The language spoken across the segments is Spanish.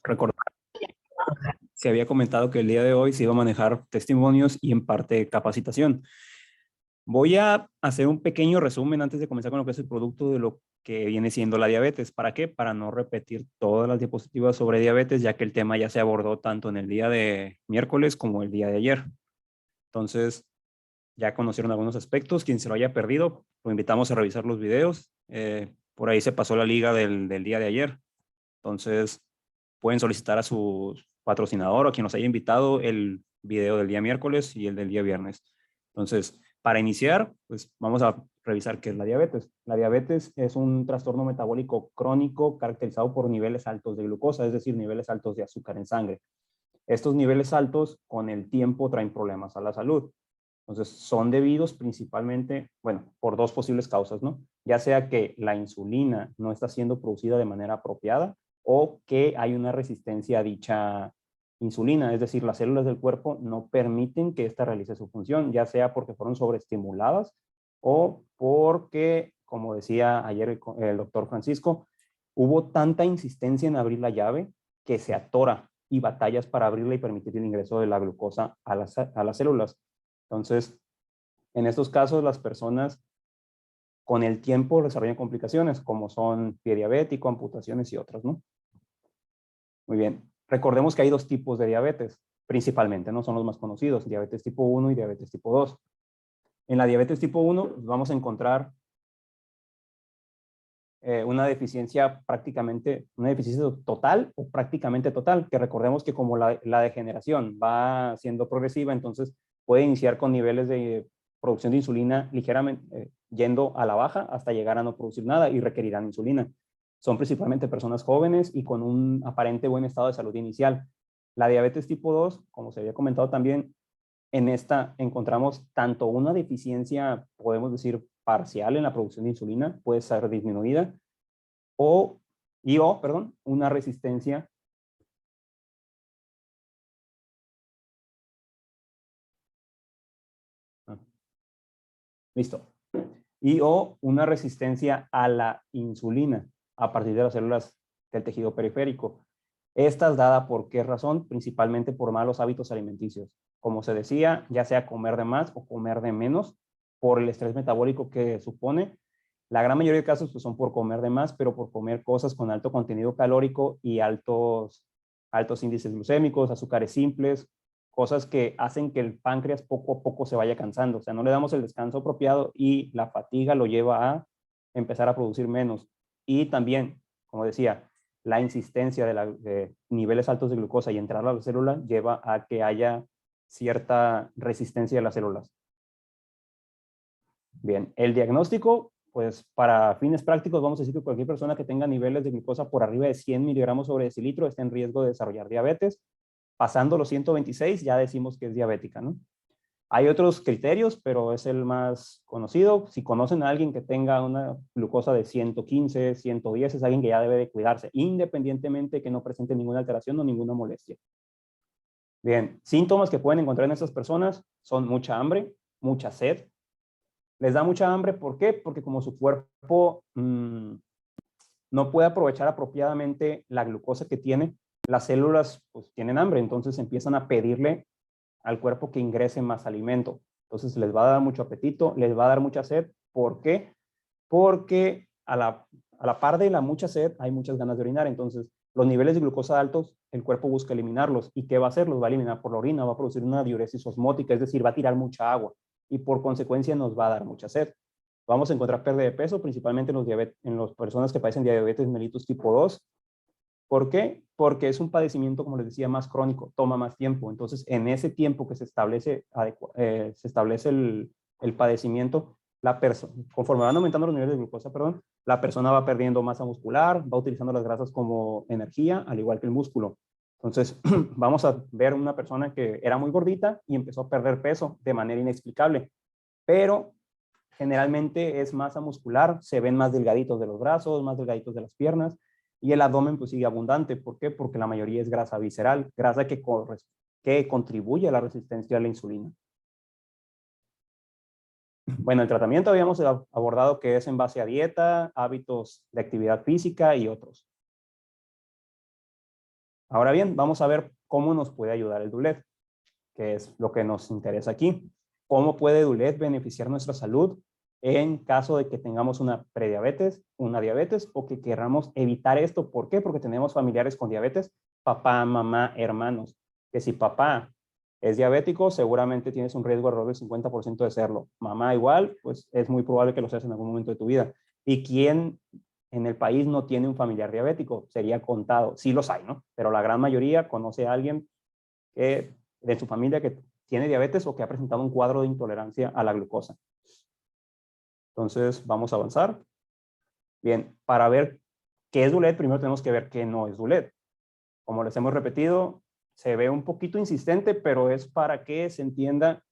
Recordar, se había comentado que el día de hoy se iba a manejar testimonios y en parte capacitación. Voy a hacer un pequeño resumen antes de comenzar con lo que es el producto de lo que viene siendo la diabetes. ¿Para qué? Para no repetir todas las diapositivas sobre diabetes, ya que el tema ya se abordó tanto en el día de miércoles como el día de ayer. Entonces, ya conocieron algunos aspectos. Quien se lo haya perdido, lo invitamos a revisar los videos. Por ahí se pasó la liga del día de ayer. Entonces, pueden solicitar a su patrocinador o a quien nos haya invitado el video del día miércoles y el del día viernes. Entonces, para iniciar, pues vamos a revisar qué es la diabetes. La diabetes es un trastorno metabólico crónico caracterizado por niveles altos de glucosa, es decir, niveles altos de azúcar en sangre. Estos niveles altos con el tiempo traen problemas a la salud. Entonces, son debidos principalmente, bueno, por dos posibles causas, ¿no? Ya sea que la insulina no está siendo producida de manera apropiada o que hay una resistencia a dicha insulina, es decir, las células del cuerpo no permiten que ésta realice su función, ya sea porque fueron sobreestimuladas o porque, como decía ayer el doctor Francisco, hubo tanta insistencia en abrir la llave que se atora y batallas para abrirla y permitir el ingreso de la glucosa a las células. Entonces, en estos casos, las personas con el tiempo desarrollan complicaciones, como son pie diabético, amputaciones y otras, ¿no? Muy bien. Recordemos que hay dos tipos de diabetes, principalmente, ¿no? Son los más conocidos, diabetes tipo 1 y diabetes tipo 2. En la diabetes tipo 1 vamos a encontrar una deficiencia total o prácticamente total, que recordemos que como la degeneración va siendo progresiva, entonces puede iniciar con niveles de producción de insulina ligeramente yendo a la baja hasta llegar a no producir nada y requerirán insulina. Son principalmente personas jóvenes y con un aparente buen estado de salud inicial. La diabetes tipo 2, como se había comentado también, en esta encontramos tanto una deficiencia, podemos decir, parcial en la producción de insulina, puede ser disminuida, perdón, una resistencia. Ah, listo. O una resistencia a la insulina a partir de las células del tejido periférico. Esta es dada por qué razón, principalmente por malos hábitos alimenticios. Como se decía, ya sea comer de más o comer de menos, por el estrés metabólico que supone. La gran mayoría de casos pues, son por comer de más, pero por comer cosas con alto contenido calórico y altos índices glucémicos, azúcares simples, cosas que hacen que el páncreas poco a poco se vaya cansando. O sea, no le damos el descanso apropiado y la fatiga lo lleva a empezar a producir menos. Y también, como decía, la insistencia de niveles altos de glucosa y entrar a la célula lleva a que haya cierta resistencia de las células. Bien, el diagnóstico, pues para fines prácticos vamos a decir que cualquier persona que tenga niveles de glucosa por arriba de 100 miligramos sobre decilitro está en riesgo de desarrollar diabetes. Pasando los 126 ya decimos que es diabética, ¿no? Hay otros criterios, pero es el más conocido. Si conocen a alguien que tenga una glucosa de 115, 110, es alguien que ya debe de cuidarse, independientemente que no presente ninguna alteración o ninguna molestia. Bien, síntomas que pueden encontrar en estas personas son mucha hambre, mucha sed. Les da mucha hambre, ¿por qué? Porque como su cuerpo no puede aprovechar apropiadamente la glucosa que tiene, las células pues tienen hambre, entonces empiezan a pedirle al cuerpo que ingrese más alimento. Entonces les va a dar mucho apetito, les va a dar mucha sed. ¿Por qué? Porque a la par de la mucha sed hay muchas ganas de orinar. Entonces los niveles de glucosa altos, el cuerpo busca eliminarlos. ¿Y qué va a hacer? Los va a eliminar por la orina, va a producir una diuresis osmótica, es decir, va a tirar mucha agua y por consecuencia nos va a dar mucha sed. Vamos a encontrar pérdida de peso, principalmente en las personas que padecen diabetes mellitus tipo 2. ¿Por qué? Porque es un padecimiento, como les decía, más crónico, toma más tiempo. Entonces, en ese tiempo que se establece el padecimiento, conforme van aumentando los niveles de glucosa, perdón, la persona va perdiendo masa muscular, va utilizando las grasas como energía, al igual que el músculo. Entonces, vamos a ver una persona que era muy gordita y empezó a perder peso de manera inexplicable, pero generalmente es masa muscular, se ven más delgaditos de los brazos, más delgaditos de las piernas, y el abdomen pues sigue abundante. ¿Por qué? Porque la mayoría es grasa visceral, grasa que contribuye a la resistencia a la insulina. Bueno, el tratamiento habíamos abordado que es en base a dieta, hábitos de actividad física y otros. Ahora bien, vamos a ver cómo nos puede ayudar el DULET, que es lo que nos interesa aquí. ¿Cómo puede DULET beneficiar nuestra salud en caso de que tengamos una prediabetes, una diabetes o que queramos evitar esto? ¿Por qué? Porque tenemos familiares con diabetes, papá, mamá, hermanos. Que si papá es diabético, seguramente tienes un riesgo alrededor del 50% de serlo. Mamá igual, pues es muy probable que lo seas en algún momento de tu vida. ¿Y quién en el país no tiene un familiar diabético? Sería contado. Sí los hay, ¿no? Pero la gran mayoría conoce a alguien que, de su familia que tiene diabetes o que ha presentado un cuadro de intolerancia a la glucosa. Entonces, vamos a avanzar. Bien, para ver qué es DULET, primero tenemos que ver qué no es DULET. Como les hemos repetido, se ve un poquito insistente, pero es para que se entienda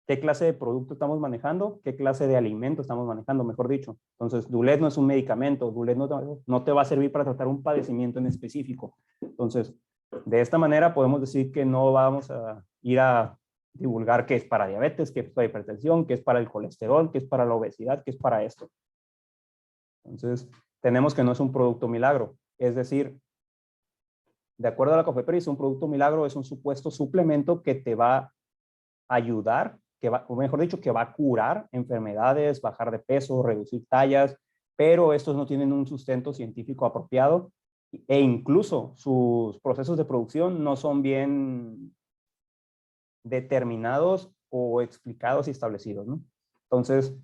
qué clase de producto estamos manejando, qué clase de alimento estamos manejando, mejor dicho. Entonces, DULET no es un medicamento, DULET no te va a servir para tratar un padecimiento en específico. Entonces, de esta manera podemos decir que no vamos a ir a divulgar qué es para diabetes, qué es para hipertensión, qué es para el colesterol, qué es para la obesidad, qué es para esto. Entonces, tenemos que no es un producto milagro. Es decir, de acuerdo a la COFEPRIS, un producto milagro es un supuesto suplemento que te va a ayudar, que va, o mejor dicho, que va a curar enfermedades, bajar de peso, reducir tallas, pero estos no tienen un sustento científico apropiado e incluso sus procesos de producción no son bien determinados o explicados y establecidos, ¿no? Entonces,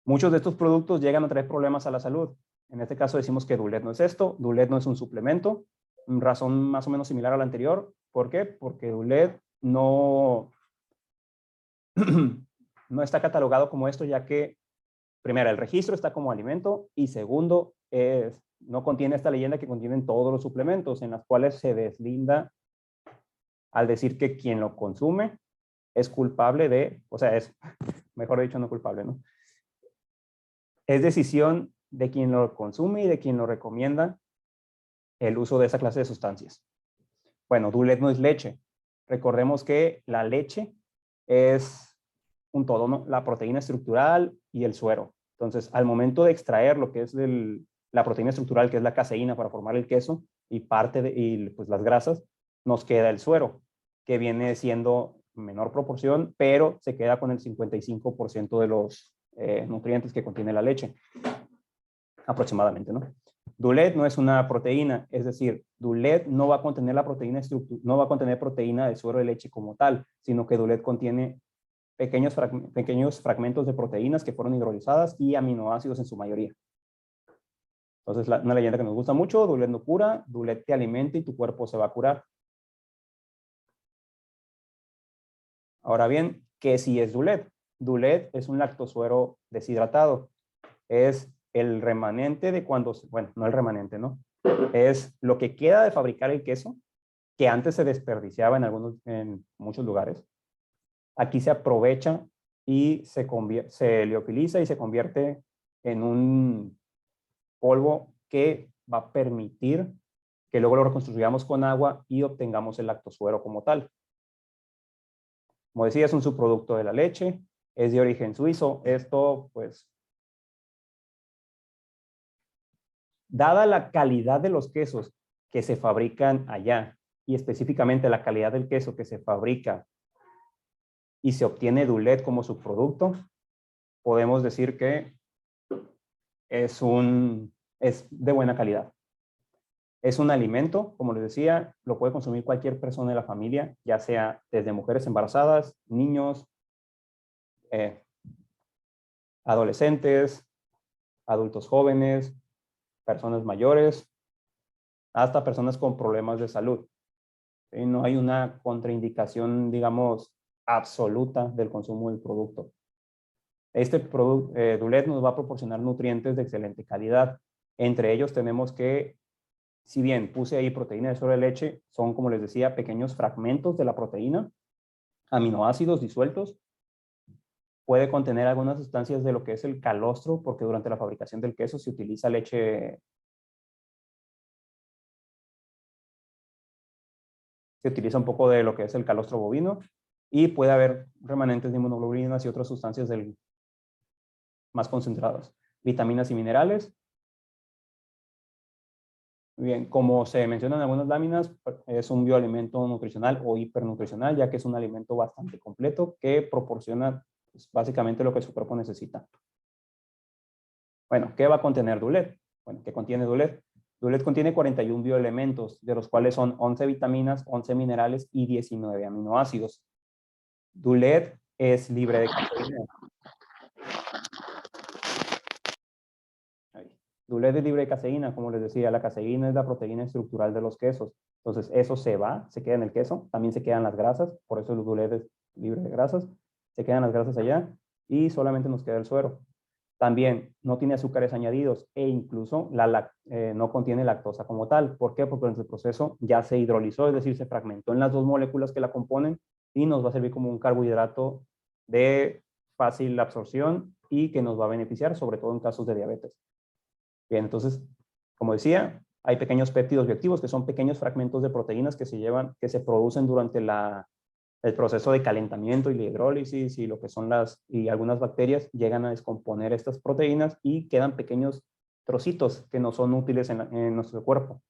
muchos de estos productos llegan a traer problemas a la salud. En este caso decimos que DULET no es esto, DULET no es un suplemento, razón más o menos similar a la anterior. ¿Por qué? Porque DULET no, no está catalogado como esto, ya que, primero, el registro está como alimento y segundo, no contiene esta leyenda que contienen todos los suplementos, en las cuales se deslinda al decir que quien lo consume es culpable de, o sea, es, mejor dicho, no culpable, ¿no? Es decisión de quien lo consume y de quien lo recomienda el uso de esa clase de sustancias. Bueno, DULET no es leche. Recordemos que la leche es un todo, ¿no? La proteína estructural y el suero. Entonces, al momento de extraer lo que es la proteína estructural, que es la caseína para formar el queso, y pues las grasas, nos queda el suero, que viene siendo menor proporción, pero se queda con el 55% de los nutrientes que contiene la leche, aproximadamente, ¿no? DULET no es una proteína, es decir, DULET no va a contener la proteína no va a contener proteína del suero de leche como tal, sino que DULET contiene pequeños fragmentos de proteínas que fueron hidrolizadas y aminoácidos en su mayoría. Entonces, una leyenda que nos gusta mucho: DULET no cura, DULET te alimenta y tu cuerpo se va a curar. Ahora bien, ¿qué sí es DULET? DULET es un lactosuero deshidratado. Es el remanente de cuando, bueno, no el remanente, ¿no? Es lo que queda de fabricar el queso, que antes se desperdiciaba en muchos lugares. Aquí se aprovecha y se liofiliza y se convierte en un polvo que va a permitir que luego lo reconstruyamos con agua y obtengamos el lactosuero como tal. Como decía, es un subproducto de la leche, es de origen suizo. Esto, pues, dada la calidad de los quesos que se fabrican allá y específicamente la calidad del queso que se fabrica y se obtiene DULET como subproducto, podemos decir que es de buena calidad. Es un alimento, como les decía, lo puede consumir cualquier persona de la familia, ya sea desde mujeres embarazadas, niños, eh, adolescentes, adultos jóvenes, personas mayores, hasta personas con problemas de salud. ¿Sí? No hay una contraindicación, digamos, absoluta del consumo del producto. Este producto, DULET, nos va a proporcionar nutrientes de excelente calidad. Entre ellos tenemos que, si bien puse ahí proteína de suero de leche, son, como les decía, pequeños fragmentos de la proteína, aminoácidos disueltos. Puede contener algunas sustancias de lo que es el calostro, porque durante la fabricación del queso se utiliza leche, se utiliza un poco de lo que es el calostro bovino, y puede haber remanentes de inmunoglobulinas y otras sustancias más concentradas. Vitaminas y minerales. Bien, como se menciona en algunas láminas, es un bioalimento nutricional o hipernutricional, ya que es un alimento bastante completo que proporciona pues, básicamente lo que su cuerpo necesita. Bueno, ¿qué va a contener Dulet? Bueno, ¿qué contiene Dulet? Dulet contiene 41 bioelementos, de los cuales son 11 vitaminas, 11 minerales y 19 aminoácidos. Dulet es libre de cafeína. Dulet es libre de caseína, como les decía, la caseína es la proteína estructural de los quesos. Entonces, eso se va, se queda en el queso, también se quedan las grasas, por eso el Dulet es libre de grasas, se quedan las grasas allá y solamente nos queda el suero. También no tiene azúcares añadidos e incluso no contiene lactosa como tal. ¿Por qué? Porque en el proceso ya se hidrolizó, es decir, se fragmentó en las dos moléculas que la componen y nos va a servir como un carbohidrato de fácil absorción y que nos va a beneficiar, sobre todo en casos de diabetes. Bien, entonces, como decía, hay pequeños péptidos bioactivos que son pequeños fragmentos de proteínas que se producen durante el proceso de calentamiento y la hidrólisis y lo que son y algunas bacterias llegan a descomponer estas proteínas y quedan pequeños trocitos que no son útiles en nuestro cuerpo.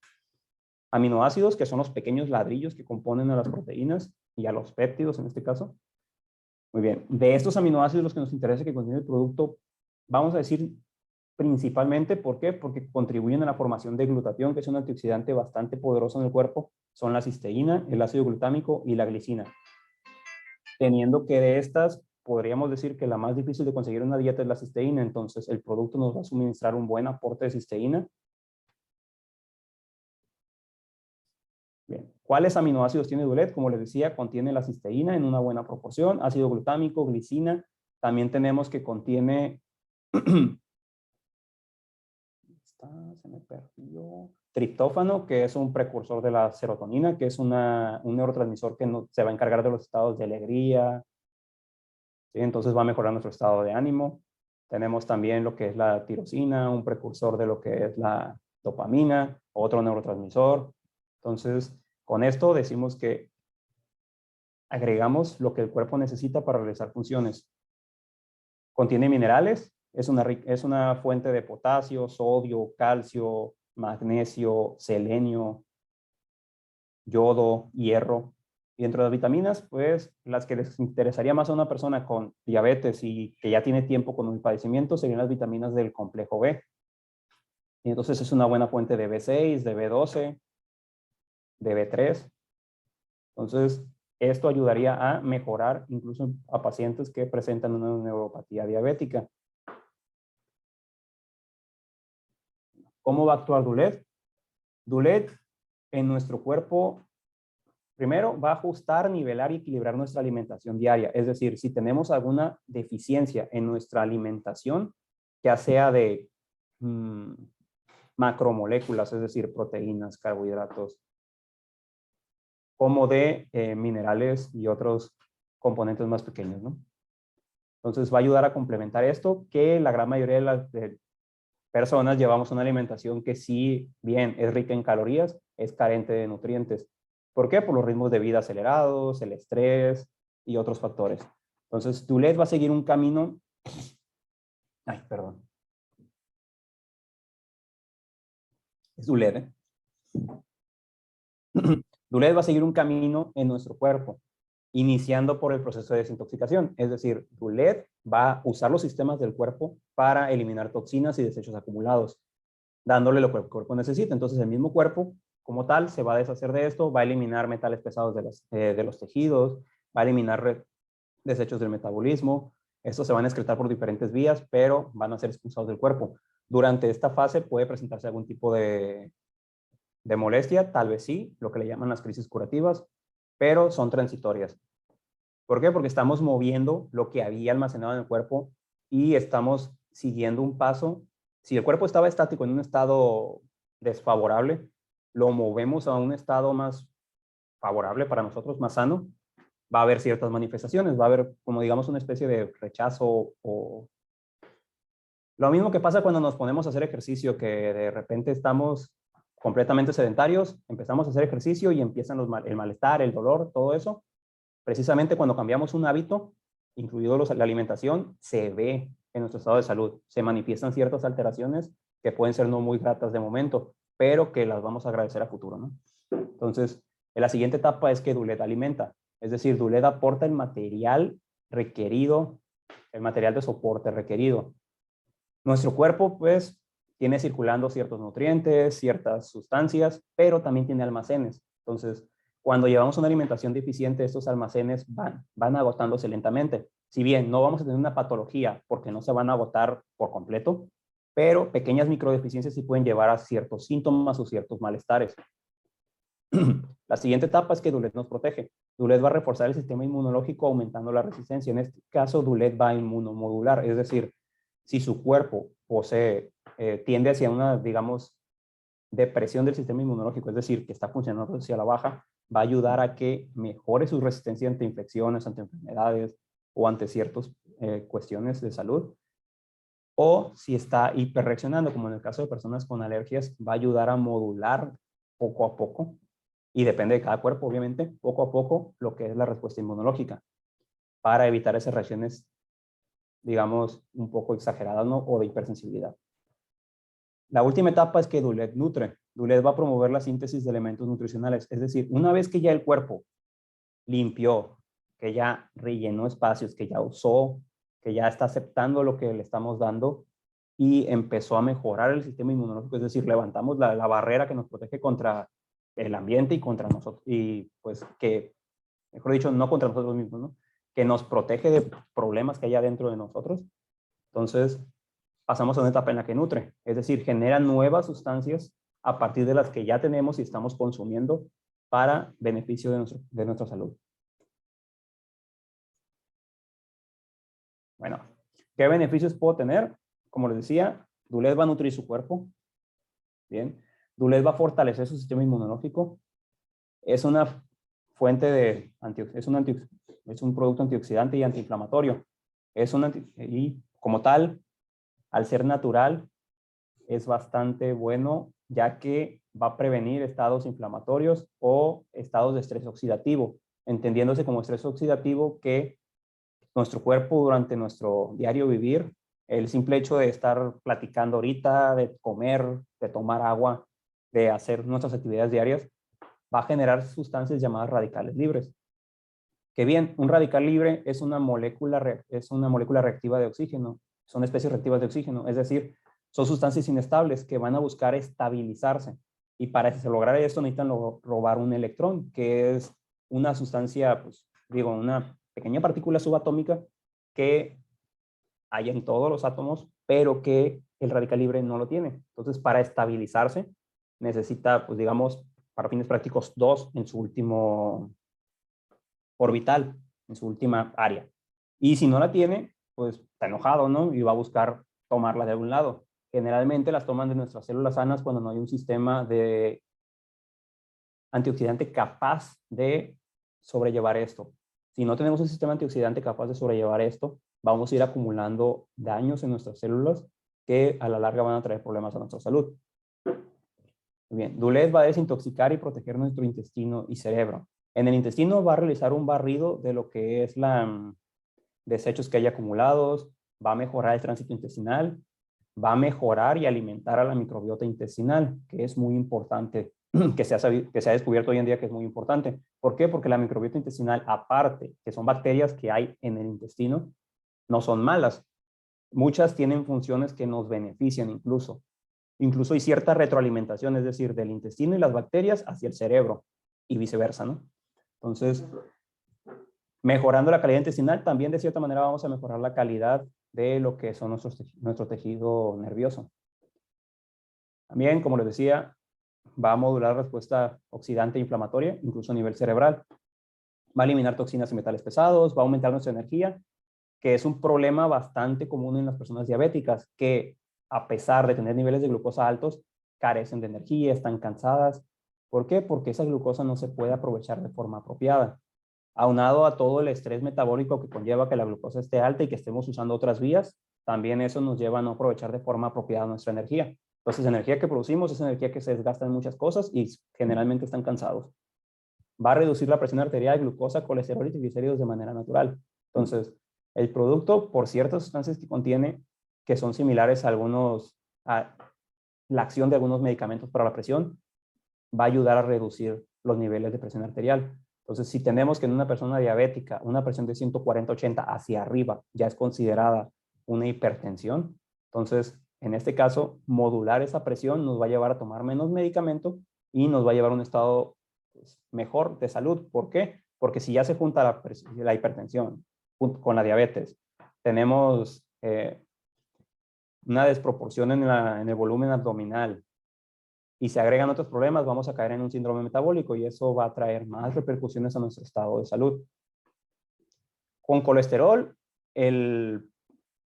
Aminoácidos, que son los pequeños ladrillos que componen a las proteínas y a los péptidos en este caso. Muy bien, de estos aminoácidos los que nos interesa que contiene el producto, vamos a decir principalmente, ¿por qué? Porque contribuyen a la formación de glutatión, que es un antioxidante bastante poderoso en el cuerpo, son la cisteína, el ácido glutámico y la glicina. Teniendo que de estas, podríamos decir que la más difícil de conseguir en una dieta es la cisteína, entonces el producto nos va a suministrar un buen aporte de cisteína. Bien, ¿cuáles aminoácidos tiene Dulet? Como les decía, contiene la cisteína en una buena proporción, ácido glutámico, glicina, también tenemos que contiene se me perdió. Triptófano, que es un precursor de la serotonina, que es un neurotransmisor que se va a encargar de los estados de alegría, ¿sí? Entonces va a mejorar nuestro estado de ánimo. Tenemos también lo que es la tirosina, un precursor de lo que es la dopamina, otro neurotransmisor. Entonces, con esto decimos que agregamos lo que el cuerpo necesita para realizar funciones. Contiene minerales, es una fuente de potasio, sodio, calcio, magnesio, selenio, yodo, hierro. Y dentro de las vitaminas, pues las que les interesaría más a una persona con diabetes y que ya tiene tiempo con el padecimiento serían las vitaminas del complejo B. Y entonces es una buena fuente de B6, de B12, de B3. Entonces, esto ayudaría a mejorar incluso a pacientes que presentan una neuropatía diabética. ¿Cómo va a actuar Dulet? Dulet en nuestro cuerpo, primero va a ajustar, nivelar y equilibrar nuestra alimentación diaria. Es decir, si tenemos alguna deficiencia en nuestra alimentación, ya sea de macromoléculas, es decir, proteínas, carbohidratos, como de minerales y otros componentes más pequeños, ¿no? Entonces va a ayudar a complementar esto, que la gran mayoría de las personas llevamos una alimentación que sí, bien, es rica en calorías, es carente de nutrientes. ¿Por qué? Por los ritmos de vida acelerados, el estrés y otros factores. Entonces, Dulet va a seguir un camino... Ay, perdón. Es Dulet, ¿eh? Dulet va a seguir un camino en nuestro cuerpo, iniciando por el proceso de desintoxicación. Es decir, Dulet va a usar los sistemas del cuerpo para eliminar toxinas y desechos acumulados, dándole lo que el cuerpo necesita. Entonces, el mismo cuerpo, como tal, se va a deshacer de esto, va a eliminar metales pesados de los tejidos, va a eliminar desechos del metabolismo. Estos se van a excretar por diferentes vías, pero van a ser expulsados del cuerpo. Durante esta fase puede presentarse algún tipo de molestia, tal vez sí, lo que le llaman las crisis curativas, pero son transitorias. ¿Por qué? Porque estamos moviendo lo que había almacenado en el cuerpo y estamos siguiendo un paso. Si el cuerpo estaba estático en un estado desfavorable, lo movemos a un estado más favorable para nosotros, más sano, va a haber ciertas manifestaciones, va a haber como digamos una especie de rechazo o... Lo mismo que pasa cuando nos ponemos a hacer ejercicio, que de repente estamos completamente sedentarios, empezamos a hacer ejercicio y empiezan el malestar, el dolor, todo eso. Precisamente cuando cambiamos un hábito, incluido la alimentación, se ve en nuestro estado de salud. Se manifiestan ciertas alteraciones que pueden ser no muy gratas de momento, pero que las vamos a agradecer a futuro, ¿no? Entonces, la siguiente etapa es que DULED alimenta. Es decir, DULED aporta el material requerido, el material de soporte requerido. Nuestro cuerpo, pues, tiene circulando ciertos nutrientes, ciertas sustancias, pero también tiene almacenes. Entonces, cuando llevamos una alimentación deficiente, estos almacenes van agotándose lentamente. Si bien no vamos a tener una patología porque no se van a agotar por completo, pero pequeñas microdeficiencias sí pueden llevar a ciertos síntomas o ciertos malestares. La siguiente etapa es que DULED nos protege. DULED va a reforzar el sistema inmunológico aumentando la resistencia. En este caso, DULED va a inmunomodular, es decir, si su cuerpo tiende hacia una, digamos, depresión del sistema inmunológico, es decir, que está funcionando hacia la baja, va a ayudar a que mejore su resistencia ante infecciones, ante enfermedades o ante ciertas cuestiones de salud. O si está hiperreaccionando, como en el caso de personas con alergias, va a ayudar a modular poco a poco, y depende de cada cuerpo, obviamente, poco a poco, lo que es la respuesta inmunológica, para evitar esas reacciones, digamos, un poco exageradas, ¿no? O de hipersensibilidad. La última etapa es que DULED nutre. DULED va a promover la síntesis de elementos nutricionales. Es decir, una vez que ya el cuerpo limpió, que ya rellenó espacios, que ya usó, que ya está aceptando lo que le estamos dando y empezó a mejorar el sistema inmunológico, es decir, levantamos la barrera que nos protege contra el ambiente y contra nosotros, y pues que, mejor dicho, no contra nosotros mismos, ¿no? Que nos protege de problemas que hay dentro de nosotros. Entonces, pasamos a una etapa en la que nutre, es decir, genera nuevas sustancias a partir de las que ya tenemos y estamos consumiendo para beneficio de nuestra salud. Bueno, ¿qué beneficios puedo tener? Como les decía, DULED va a nutrir su cuerpo. Bien. DULED va a fortalecer su sistema inmunológico. Es una fuente de, es un producto antioxidante y antiinflamatorio. Y como tal, al ser natural, es bastante bueno, ya que va a prevenir estados inflamatorios o estados de estrés oxidativo, entendiéndose como estrés oxidativo que nuestro cuerpo durante nuestro diario vivir, el simple hecho de estar platicando ahorita, de comer, de tomar agua, de hacer nuestras actividades diarias, va a generar sustancias llamadas radicales libres. Que bien, un radical libre es una molécula reactiva de oxígeno, son especies reactivas de oxígeno, es decir, son sustancias inestables que van a buscar estabilizarse. Y para lograr esto necesitan robar un electrón, que es una sustancia, pues digo, una pequeña partícula subatómica que hay en todos los átomos, pero que el radical libre no lo tiene. Entonces, para estabilizarse, necesita, pues digamos, para fines prácticos, dos en su último orbital, en su última área. Y si no la tiene, pues está enojado, ¿no? Y va a buscar tomarla de algún lado. Generalmente las toman de nuestras células sanas cuando no hay un sistema de antioxidante capaz de sobrellevar esto. Si no tenemos un sistema antioxidante capaz de sobrellevar esto, vamos a ir acumulando daños en nuestras células que a la larga van a traer problemas a nuestra salud. Muy bien, DULED va a desintoxicar y proteger nuestro intestino y cerebro. En el intestino va a realizar un barrido de lo que es desechos que hay acumulados, va a mejorar el tránsito intestinal, va a mejorar y alimentar a la microbiota intestinal, que es muy importante, que se ha descubierto hoy en día que es muy importante. ¿Por qué? Porque la microbiota intestinal, aparte, que son bacterias que hay en el intestino, no son malas. Muchas tienen funciones que nos benefician incluso. Incluso hay cierta retroalimentación, es decir, del intestino y las bacterias hacia el cerebro y viceversa, ¿no? Entonces, mejorando la calidad intestinal, también de cierta manera vamos a mejorar la calidad de lo que son nuestro tejido nervioso. También, como les decía, va a modular la respuesta oxidante e inflamatoria, incluso a nivel cerebral. Va a eliminar toxinas y metales pesados, va a aumentar nuestra energía, que es un problema bastante común en las personas diabéticas, que a pesar de tener niveles de glucosa altos, carecen de energía, están cansadas. ¿Por qué? Porque esa glucosa no se puede aprovechar de forma apropiada. Aunado a todo el estrés metabólico que conlleva que la glucosa esté alta y que estemos usando otras vías, también eso nos lleva a no aprovechar de forma apropiada nuestra energía. Entonces, la energía que producimos es energía que se desgasta en muchas cosas y generalmente están cansados. Va a reducir la presión arterial, glucosa, colesterol y triglicéridos de manera natural. Entonces, el producto, por ciertas sustancias que contiene, que son similares a la acción de algunos medicamentos para la presión va a ayudar a reducir los niveles de presión arterial. Entonces, si tenemos que en una persona diabética una presión de 140/80 hacia arriba ya es considerada una hipertensión, entonces, en este caso, modular esa presión nos va a llevar a tomar menos medicamento y nos va a llevar a un estado pues, mejor de salud. ¿Por qué? Porque si ya se junta la hipertensión con la diabetes, tenemos una desproporción en el volumen abdominal y se agregan otros problemas, vamos a caer en un síndrome metabólico y eso va a traer más repercusiones a nuestro estado de salud. Con colesterol, el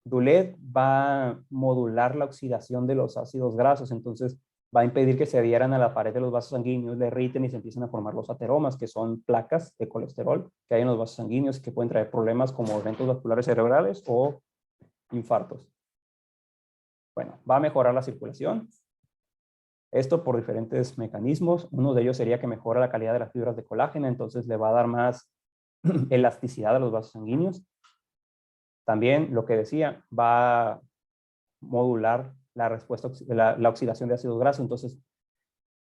Dulet va a modular la oxidación de los ácidos grasos, entonces va a impedir que se adhieran a la pared de los vasos sanguíneos, le irriten y se empiezan a formar los ateromas, que son placas de colesterol que hay en los vasos sanguíneos que pueden traer problemas como eventos vasculares cerebrales o infartos. Bueno, va a mejorar la circulación. Esto por diferentes mecanismos. Uno de ellos sería que mejora la calidad de las fibras de colágeno, entonces le va a dar más elasticidad a los vasos sanguíneos. También, lo que decía, va a modular la respuesta, la oxidación de ácidos grasos, entonces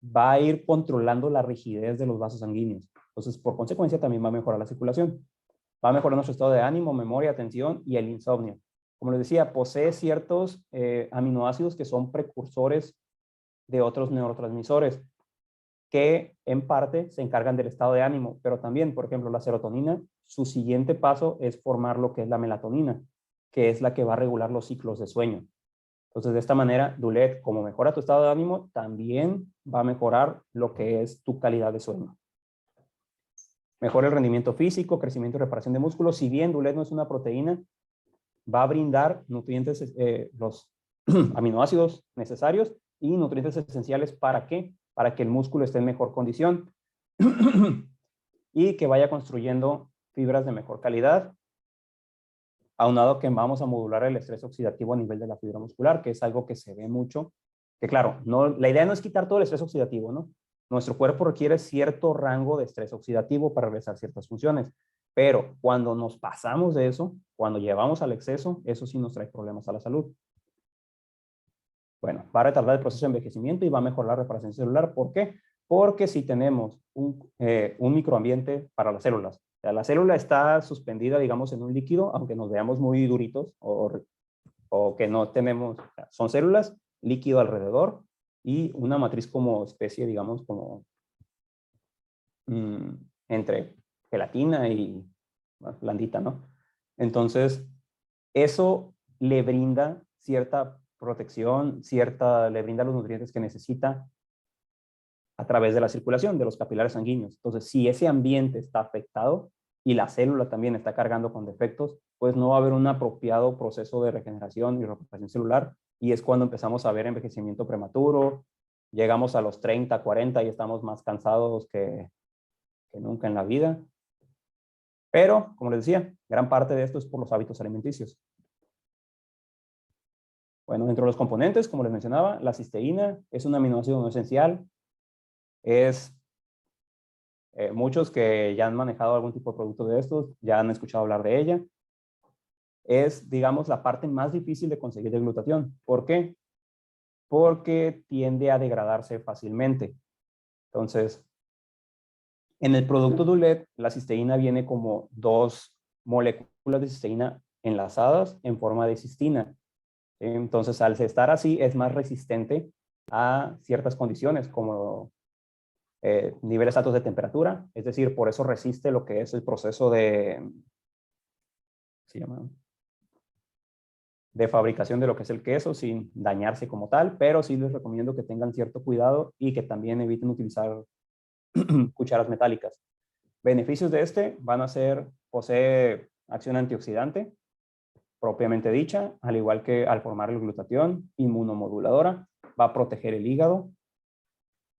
va a ir controlando la rigidez de los vasos sanguíneos. Entonces, por consecuencia, también va a mejorar la circulación. Va a mejorar nuestro estado de ánimo, memoria, atención y el insomnio. Como les decía, posee ciertos aminoácidos que son precursores de otros neurotransmisores que en parte se encargan del estado de ánimo, pero también, por ejemplo, la serotonina, su siguiente paso es formar lo que es la melatonina, que es la que va a regular los ciclos de sueño. Entonces, de esta manera, Dulet, como mejora tu estado de ánimo, también va a mejorar lo que es tu calidad de sueño. Mejora el rendimiento físico, crecimiento y reparación de músculos. Si bien Dulet no es una proteína, va a brindar nutrientes, los aminoácidos necesarios y nutrientes esenciales. ¿Para qué? Para que el músculo esté en mejor condición y que vaya construyendo fibras de mejor calidad, aunado que vamos a modular el estrés oxidativo a nivel de la fibra muscular, que es algo que se ve mucho, que claro, no, la idea no es quitar todo el estrés oxidativo, ¿no? Nuestro cuerpo requiere cierto rango de estrés oxidativo para realizar ciertas funciones, pero cuando nos pasamos de eso, cuando llevamos al exceso, eso sí nos trae problemas a la salud. Bueno, va a retardar el proceso de envejecimiento y va a mejorar la reparación celular. ¿Por qué? Porque si tenemos un microambiente para las células, o sea, la célula está suspendida, digamos, en un líquido, aunque nos veamos muy duritos o que no tenemos, o sea, son células, líquido alrededor y una matriz como especie, digamos, como entre gelatina y blandita, ¿no? Entonces, eso le brinda cierta protección, le brinda los nutrientes que necesita a través de la circulación de los capilares sanguíneos. Entonces, si ese ambiente está afectado y la célula también está cargando con defectos, pues no va a haber un apropiado proceso de regeneración y recuperación celular, y es cuando empezamos a ver envejecimiento prematuro, llegamos a los 30, 40 y estamos más cansados que nunca en la vida. Pero, como les decía, gran parte de esto es por los hábitos alimenticios. Bueno, dentro de los componentes, como les mencionaba, la cisteína es un aminoácido no esencial. Es muchos que ya han manejado algún tipo de producto de estos, ya han escuchado hablar de ella. Es, digamos, la parte más difícil de conseguir de glutatión. ¿Por qué? Porque tiende a degradarse fácilmente. Entonces, en el producto Dulet, la cisteína viene como dos moléculas de cisteína enlazadas en forma de cistina. Entonces, al estar así, es más resistente a ciertas condiciones como niveles altos de temperatura, es decir, por eso resiste lo que es el proceso ¿se llama? De fabricación de lo que es el queso sin dañarse como tal, pero sí les recomiendo que tengan cierto cuidado y que también eviten utilizar cucharas metálicas. Beneficios de este van a ser, posee acción antioxidante, propiamente dicha, al igual que al formar el glutatión, inmunomoduladora, va a proteger el hígado,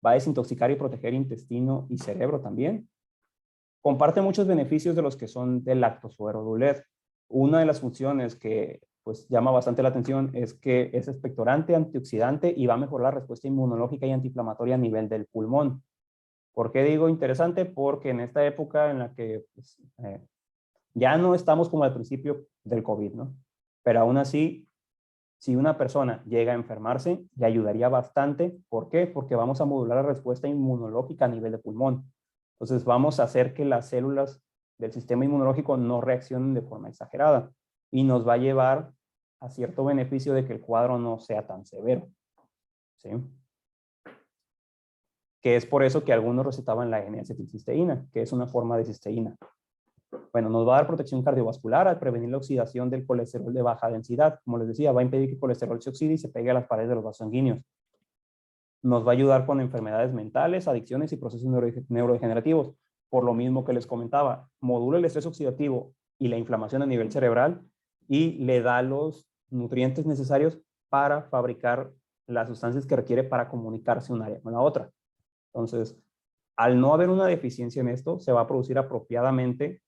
va a desintoxicar y proteger intestino y cerebro también. Comparte muchos beneficios de los que son del lactosuero Dulet. Una de las funciones que pues llama bastante la atención es que es expectorante, antioxidante y va a mejorar la respuesta inmunológica y antiinflamatoria a nivel del pulmón. ¿Por qué digo interesante? Porque en esta época en la que pues, ya no estamos como al principio del COVID, ¿no? Pero aún así Si una persona llega a enfermarse, le ayudaría bastante. ¿Por qué? Porque vamos a modular la respuesta inmunológica a nivel de pulmón. Entonces vamos a hacer que las células del sistema inmunológico no reaccionen de forma exagerada y nos va a llevar a cierto beneficio de que el cuadro no sea tan severo. ¿Sí? Que es por eso que algunos recetaban la N-acetilcisteína, que es una forma de cisteína. Bueno, nos va a dar protección cardiovascular al prevenir la oxidación del colesterol de baja densidad. Como les decía, va a impedir que el colesterol se oxide y se pegue a las paredes de los vasos sanguíneos. Nos va a ayudar con enfermedades mentales, adicciones y procesos neurodegenerativos. Por lo mismo que les comentaba, modula el estrés oxidativo y la inflamación a nivel cerebral y le da los nutrientes necesarios para fabricar las sustancias que requiere para comunicarse un área con la otra. Entonces, al no haber una deficiencia en esto, se va a producir apropiadamente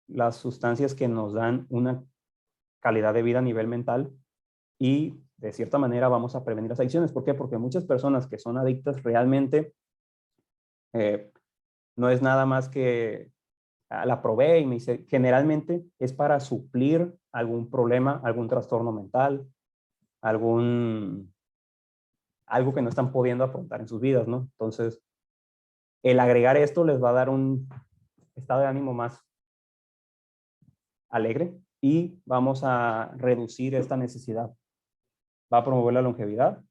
las sustancias que nos dan una calidad de vida a nivel mental y de cierta manera vamos a prevenir las adicciones. ¿Por qué? Porque muchas personas que son adictas realmente no es nada más que la probé y me dice, generalmente es para suplir algún problema, algún trastorno mental, algo que no están pudiendo afrontar en sus vidas, ¿no? Entonces, el agregar esto les va a dar un estado de ánimo más alegre y vamos a reducir esta necesidad. Va a promover la longevidad.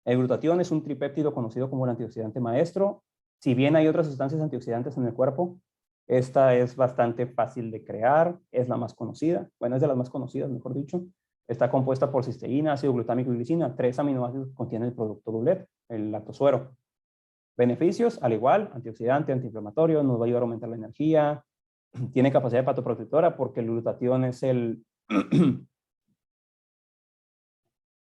El glutatión es un tripéptido conocido como el antioxidante maestro. Si bien hay otras sustancias antioxidantes en el cuerpo, esta es bastante fácil de crear, es la más conocida, bueno, es de las más conocidas, mejor dicho. Está compuesta por cisteína, ácido glutámico y glicina, 3 aminoácidos que contiene el producto DULET, el lactosuero. Beneficios, al igual, antioxidante, antiinflamatorio, nos va a ayudar a aumentar la energía, tiene capacidad hepatoprotectora porque el glutatión es el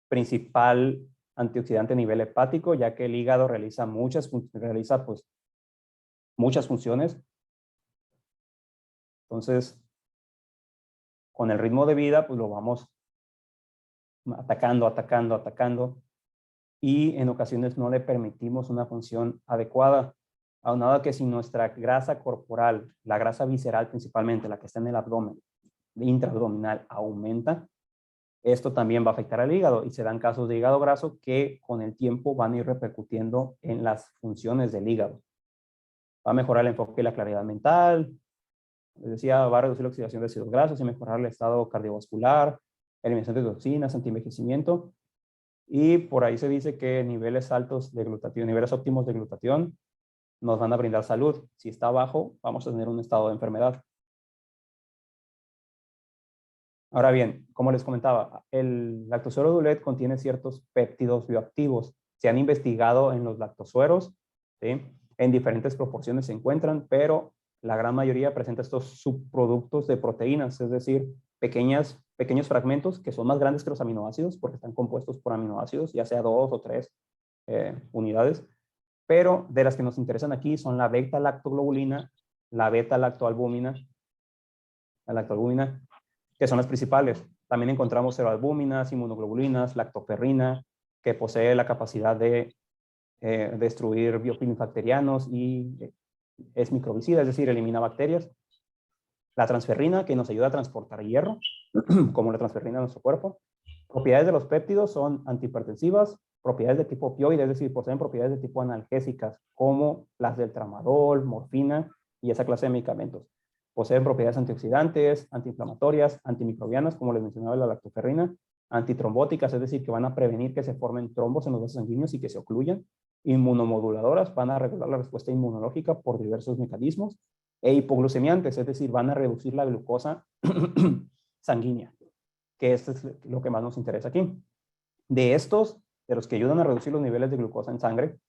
principal antioxidante a nivel hepático, ya que el hígado realiza pues, muchas funciones. Entonces, con el ritmo de vida, pues lo vamos atacando, y en ocasiones no le permitimos una función adecuada. Aunado a que si nuestra grasa corporal, la grasa visceral principalmente, la que está en el abdomen, intraabdominal, aumenta, esto también va a afectar al hígado y se dan casos de hígado graso que con el tiempo van a ir repercutiendo en las funciones del hígado. Va a mejorar el enfoque y la claridad mental. Les decía, va a reducir la oxidación de ácidos grasos y mejorar el estado cardiovascular, eliminación de toxinas, antienvejecimiento. Y por ahí se dice que niveles altos de glutatión, niveles óptimos de glutatión nos van a brindar salud. Si está bajo, vamos a tener un estado de enfermedad. Ahora bien, como les comentaba, el lactosuero DULET contiene ciertos péptidos bioactivos. Se han investigado en los lactosueros, ¿sí? En diferentes proporciones se encuentran, pero la gran mayoría presenta estos subproductos de proteínas, es decir, pequeños fragmentos que son más grandes que los aminoácidos porque están compuestos por aminoácidos, ya sea 2 o 3 unidades, pero de las que nos interesan aquí son la beta-lactoglobulina, la beta-lactoalbúmina, que son las principales. También encontramos ceroalbúminas, inmunoglobulinas, lactoferrina, que posee la capacidad de destruir biofilms bacterianos y es microbicida, es decir, elimina bacterias. La transferrina, que nos ayuda a transportar hierro, como la transferrina en nuestro cuerpo. Propiedades de los péptidos son antihipertensivas, propiedades de tipo opioide, es decir, poseen propiedades de tipo analgésicas, como las del tramadol, morfina y esa clase de medicamentos. Poseen propiedades antioxidantes, antiinflamatorias, antimicrobianas, como les mencionaba la lactoferrina, antitrombóticas, es decir, que van a prevenir que se formen trombos en los vasos sanguíneos y que se ocluyan. Inmunomoduladoras, van a regular la respuesta inmunológica por diversos mecanismos. E hipoglucemiantes, es decir, van a reducir la glucosa sanguínea, que esto es lo que más nos interesa aquí. De estos, de los que ayudan a reducir los niveles de glucosa en sangre,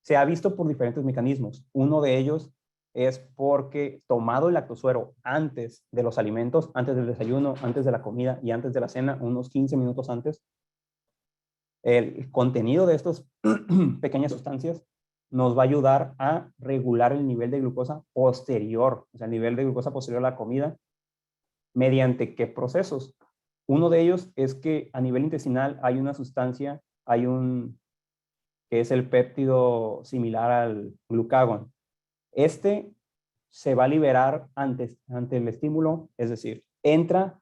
se ha visto por diferentes mecanismos. Uno de ellos es porque tomado el lactosuero antes de los alimentos, antes del desayuno, antes de la comida y antes de la cena, unos 15 minutos antes, el contenido de estas pequeñas sustancias nos va a ayudar a regular el nivel de glucosa posterior, o sea, el nivel de glucosa posterior a la comida, mediante qué procesos. Uno de ellos es que a nivel intestinal hay una sustancia, que es el péptido similar al glucagón. Se va a liberar ante el estímulo, es decir, entra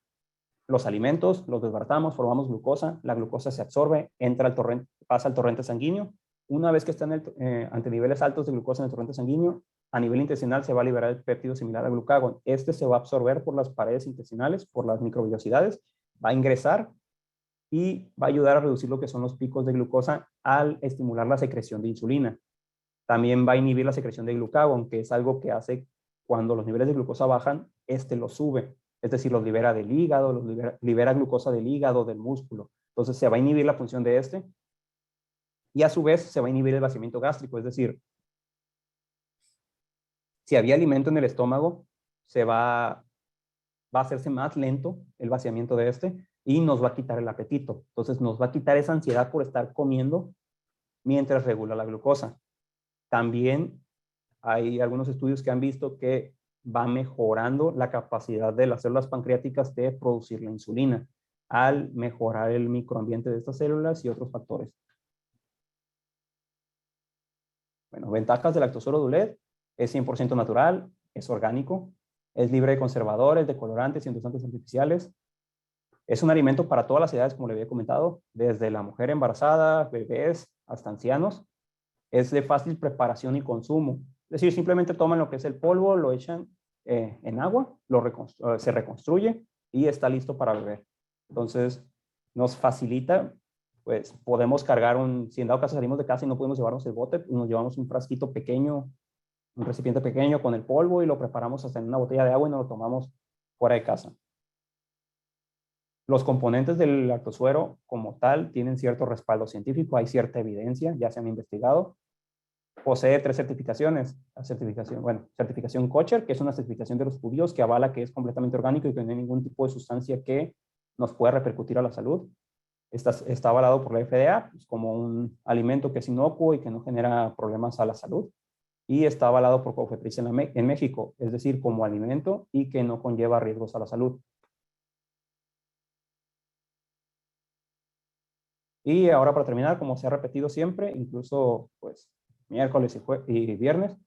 los alimentos, los desbaratamos, formamos glucosa, la glucosa se absorbe, entra al torrente, pasa al torrente sanguíneo. Una vez que está ante niveles altos de glucosa en el torrente sanguíneo, a nivel intestinal se va a liberar el péptido similar al glucagón. Este se va a absorber por las paredes intestinales, por las microvellosidades, va a ingresar y va a ayudar a reducir lo que son los picos de glucosa al estimular la secreción de insulina. También va a inhibir la secreción de glucagón, que es algo que hace cuando los niveles de glucosa bajan, lo sube. Es decir, los libera del hígado, libera glucosa del hígado, del músculo. Entonces se va a inhibir la función de y a su vez se va a inhibir el vaciamiento gástrico. Es decir, si había alimento en el estómago, va a hacerse más lento el vaciamiento de y nos va a quitar el apetito. Entonces nos va a quitar esa ansiedad por estar comiendo mientras regula la glucosa. También hay algunos estudios que han visto que va mejorando la capacidad de las células pancreáticas de producir la insulina al mejorar el microambiente de estas células y otros factores. Bueno, ventajas del lactosuero Dulet: es 100% natural, es orgánico, es libre de conservadores, de colorantes y endulzantes artificiales. Es un alimento para todas las edades, como le había comentado, desde la mujer embarazada, bebés, hasta ancianos. Es de fácil preparación y consumo. Es decir, simplemente toman lo que es el polvo, lo echan en agua, se reconstruye y está listo para beber. Entonces, nos facilita, pues podemos cargar si en dado caso salimos de casa y no podemos llevarnos el bote, nos llevamos un frasquito pequeño, un recipiente pequeño con el polvo y lo preparamos hasta en una botella de agua y nos lo tomamos fuera de casa. Los componentes del lactosuero como tal tienen cierto respaldo científico, hay cierta evidencia, ya se han investigado. Posee 3 certificaciones. Certificación Kosher, que es una certificación de los judíos que avala que es completamente orgánico y que no hay ningún tipo de sustancia que nos pueda repercutir a la salud. Está avalado por la FDA pues, como un alimento que es inocuo y que no genera problemas a la salud. Y está avalado por COFEPRIS en México, es decir, como alimento y que no conlleva riesgos a la salud. Y ahora para terminar, como se ha repetido siempre, incluso pues miércoles y viernes,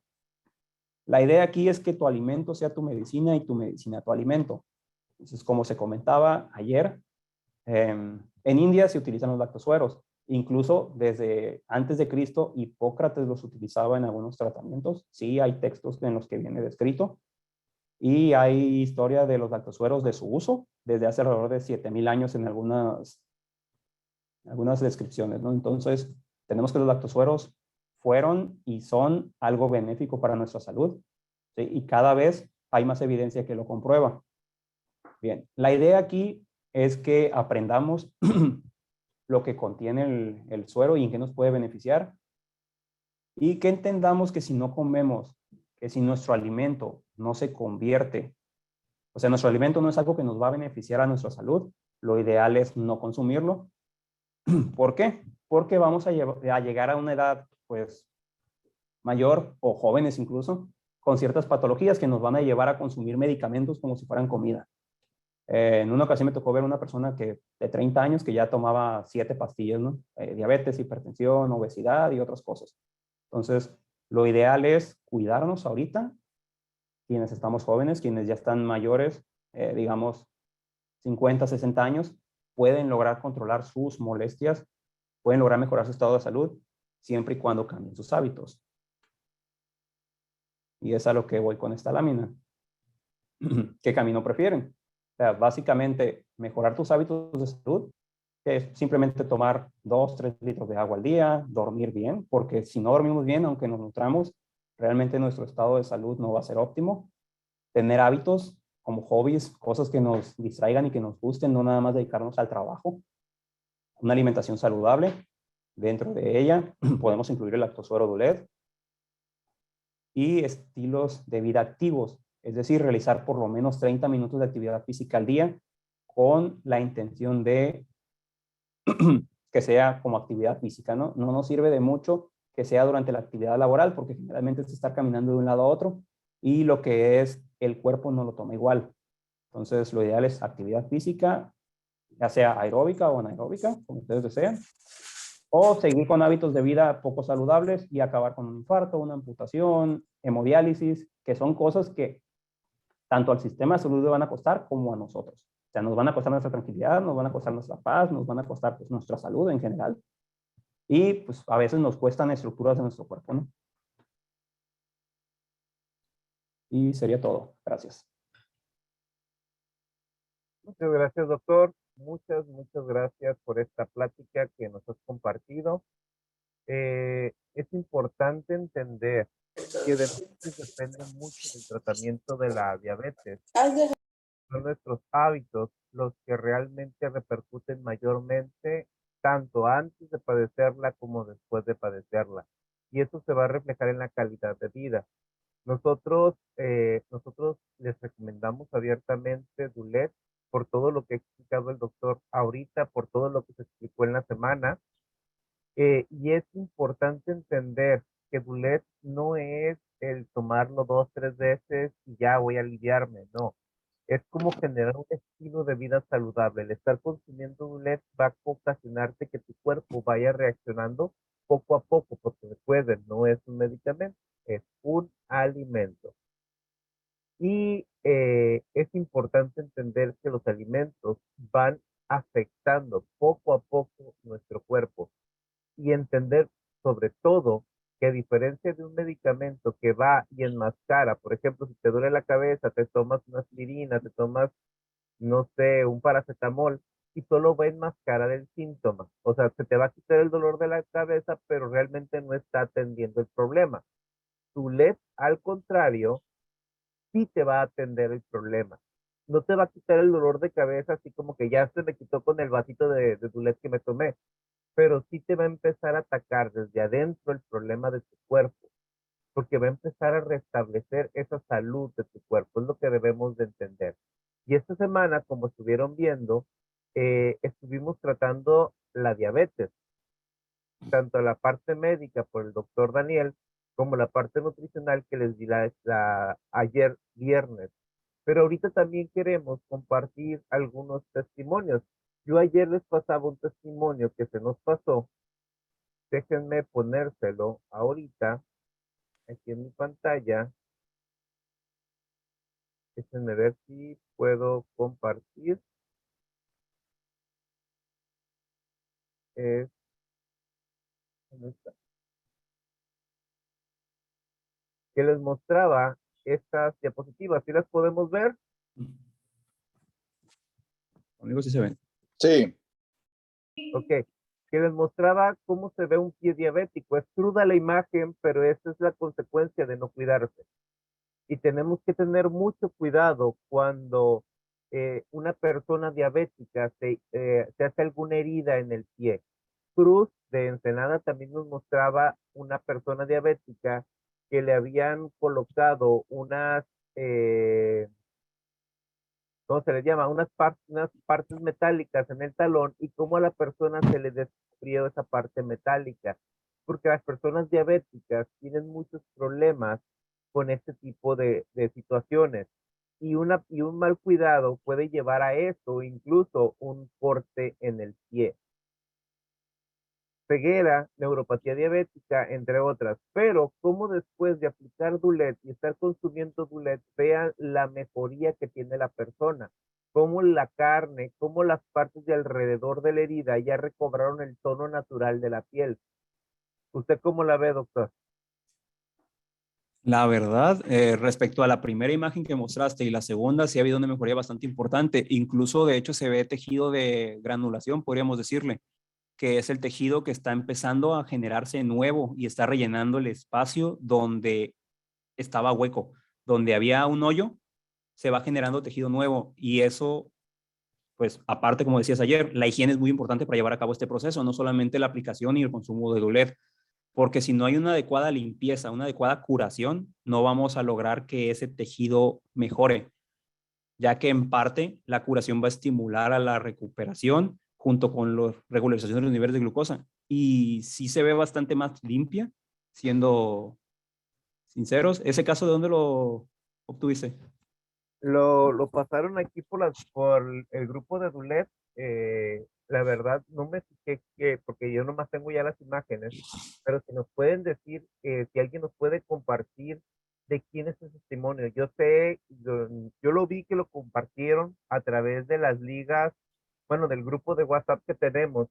la idea aquí es que tu alimento sea tu medicina y tu medicina tu alimento. Entonces, como se comentaba ayer, en India se utilizan los lactosueros. Incluso desde antes de Cristo, Hipócrates los utilizaba en algunos tratamientos. Sí, hay textos en los que viene descrito. Y hay historia de los lactosueros de su uso desde hace alrededor de 7,000 años en algunas descripciones, ¿no? Entonces, tenemos que los lactosueros fueron y son algo benéfico para nuestra salud, ¿sí? Y cada vez hay más evidencia que lo comprueba. Bien, la idea aquí es que aprendamos lo que contiene el suero y en qué nos puede beneficiar y que entendamos que si no comemos, que si nuestro alimento no se convierte, o sea, nuestro alimento no es algo que nos va a beneficiar a nuestra salud, lo ideal es no consumirlo. ¿Por qué? Porque vamos a llegar a una edad pues mayor o jóvenes incluso con ciertas patologías que nos van a llevar a consumir medicamentos como si fueran comida. En una ocasión me tocó ver una persona de 30 años que ya tomaba 7 pastillas, ¿no? Diabetes, hipertensión, obesidad y otras cosas. Entonces, lo ideal es cuidarnos ahorita, quienes estamos jóvenes, quienes ya están mayores, digamos 50, 60 años, pueden lograr controlar sus molestias, pueden lograr mejorar su estado de salud, siempre y cuando cambien sus hábitos. Y es a lo que voy con esta lámina. ¿Qué camino prefieren? O sea, básicamente, mejorar tus hábitos de salud, que es simplemente tomar 2, 3 litros de agua al día, dormir bien, porque si no dormimos bien, aunque nos nutramos, realmente nuestro estado de salud no va a ser óptimo. Tener hábitos como hobbies, cosas que nos distraigan y que nos gusten, no nada más dedicarnos al trabajo. Una alimentación saludable, dentro de ella podemos incluir el lactosuero Dulet y estilos de vida activos, es decir, realizar por lo menos 30 minutos de actividad física al día con la intención de que sea como actividad física, ¿no? No nos sirve de mucho que sea durante la actividad laboral porque generalmente es estar caminando de un lado a otro y lo que es el cuerpo no lo toma igual. Entonces, lo ideal es actividad física, ya sea aeróbica o anaeróbica, como ustedes deseen, o seguir con hábitos de vida poco saludables y acabar con un infarto, una amputación, hemodiálisis, que son cosas que tanto al sistema de salud le van a costar como a nosotros. O sea, nos van a costar nuestra tranquilidad, nos van a costar nuestra paz, nos van a costar pues, nuestra salud en general. Y pues a veces nos cuestan estructuras de nuestro cuerpo, ¿no? Y sería todo. Gracias. Muchas gracias, doctor. Muchas gracias por esta plática que nos has compartido. Es importante entender que de nosotros depende mucho del tratamiento de la diabetes. Son nuestros hábitos los que realmente repercuten mayormente tanto antes de padecerla como después de padecerla. Y eso se va a reflejar en la calidad de vida. Nosotros les recomendamos abiertamente Dulet por todo lo que ha explicado el doctor ahorita, por todo lo que se explicó en la semana. Y es importante entender que Dulet no es el tomarlo 2, 3 veces y ya voy a aliviarme, no. Es como generar un estilo de vida saludable. El estar consumiendo Dulet va a ocasionarte que tu cuerpo vaya reaccionando poco a poco, porque recuerden, no es un medicamento, es un alimento. Y es importante entender que los alimentos van afectando poco a poco nuestro cuerpo y entender sobre todo que a diferencia de un medicamento que va y enmascara, por ejemplo, si te duele la cabeza, te tomas una aspirina, te tomas, no sé, un paracetamol y solo va a enmascarar el síntoma. O sea, se te va a quitar el dolor de la cabeza, pero realmente no está atendiendo el problema. Tu LED, al contrario, sí te va a atender el problema. No te va a quitar el dolor de cabeza así como que ya se me quitó con el vasito de Dulet que me tomé, pero sí te va a empezar a atacar desde adentro el problema de tu cuerpo, porque va a empezar a restablecer esa salud de tu cuerpo, es lo que debemos de entender. Y esta semana, como estuvieron viendo, estuvimos tratando la diabetes, tanto la parte médica por el doctor Daniel, como la parte nutricional que les di ayer viernes. Pero ahorita también queremos compartir algunos testimonios. Yo ayer les pasaba un testimonio que se nos pasó. Déjenme ponérselo ahorita aquí en mi pantalla. Déjenme ver si puedo compartir. Es, ¿dónde está? Que les mostraba estas diapositivas. ¿Sí las podemos ver? Amigos, sí se ven. Sí. Ok. Que les mostraba cómo se ve un pie diabético. Es cruda la imagen, pero esa es la consecuencia de no cuidarse. Y tenemos que tener mucho cuidado cuando una persona diabética se hace alguna herida en el pie. Cruz de Ensenada también nos mostraba una persona diabética que le habían colocado ¿cómo se les llama? Unas partes metálicas en el talón y cómo a la persona se le descubrió esa parte metálica. Porque las personas diabéticas tienen muchos problemas con este tipo de situaciones. Y un mal cuidado puede llevar a eso, incluso un corte en el pie. Ceguera, neuropatía diabética, entre otras. Pero cómo después de aplicar Dulet y estar consumiendo Dulet, vean la mejoría que tiene la persona. Cómo la carne, cómo las partes de alrededor de la herida ya recobraron el tono natural de la piel. ¿Usted cómo la ve, doctor? La verdad, respecto a la primera imagen que mostraste y la segunda, sí ha habido una mejoría bastante importante. Incluso, de hecho, se ve tejido de granulación, podríamos decirle, que es el tejido que está empezando a generarse nuevo y está rellenando el espacio donde estaba hueco, donde había un hoyo, se va generando tejido nuevo y eso, pues aparte, como decías ayer, la higiene es muy importante para llevar a cabo este proceso, no solamente la aplicación y el consumo de Dulet, porque si no hay una adecuada limpieza, una adecuada curación, no vamos a lograr que ese tejido mejore, ya que en parte la curación va a estimular a la recuperación junto con la regularización de los niveles de glucosa. Y sí se ve bastante más limpia, siendo sinceros. ¿Ese caso de dónde lo obtuviste? Lo pasaron aquí por el grupo de Dulet. La verdad, no me fijé porque yo nomás tengo ya las imágenes, pero si nos pueden decir, si alguien nos puede compartir de quién es el testimonio. Yo Yo lo vi que lo compartieron a través de las ligas, bueno, del grupo de WhatsApp que tenemos,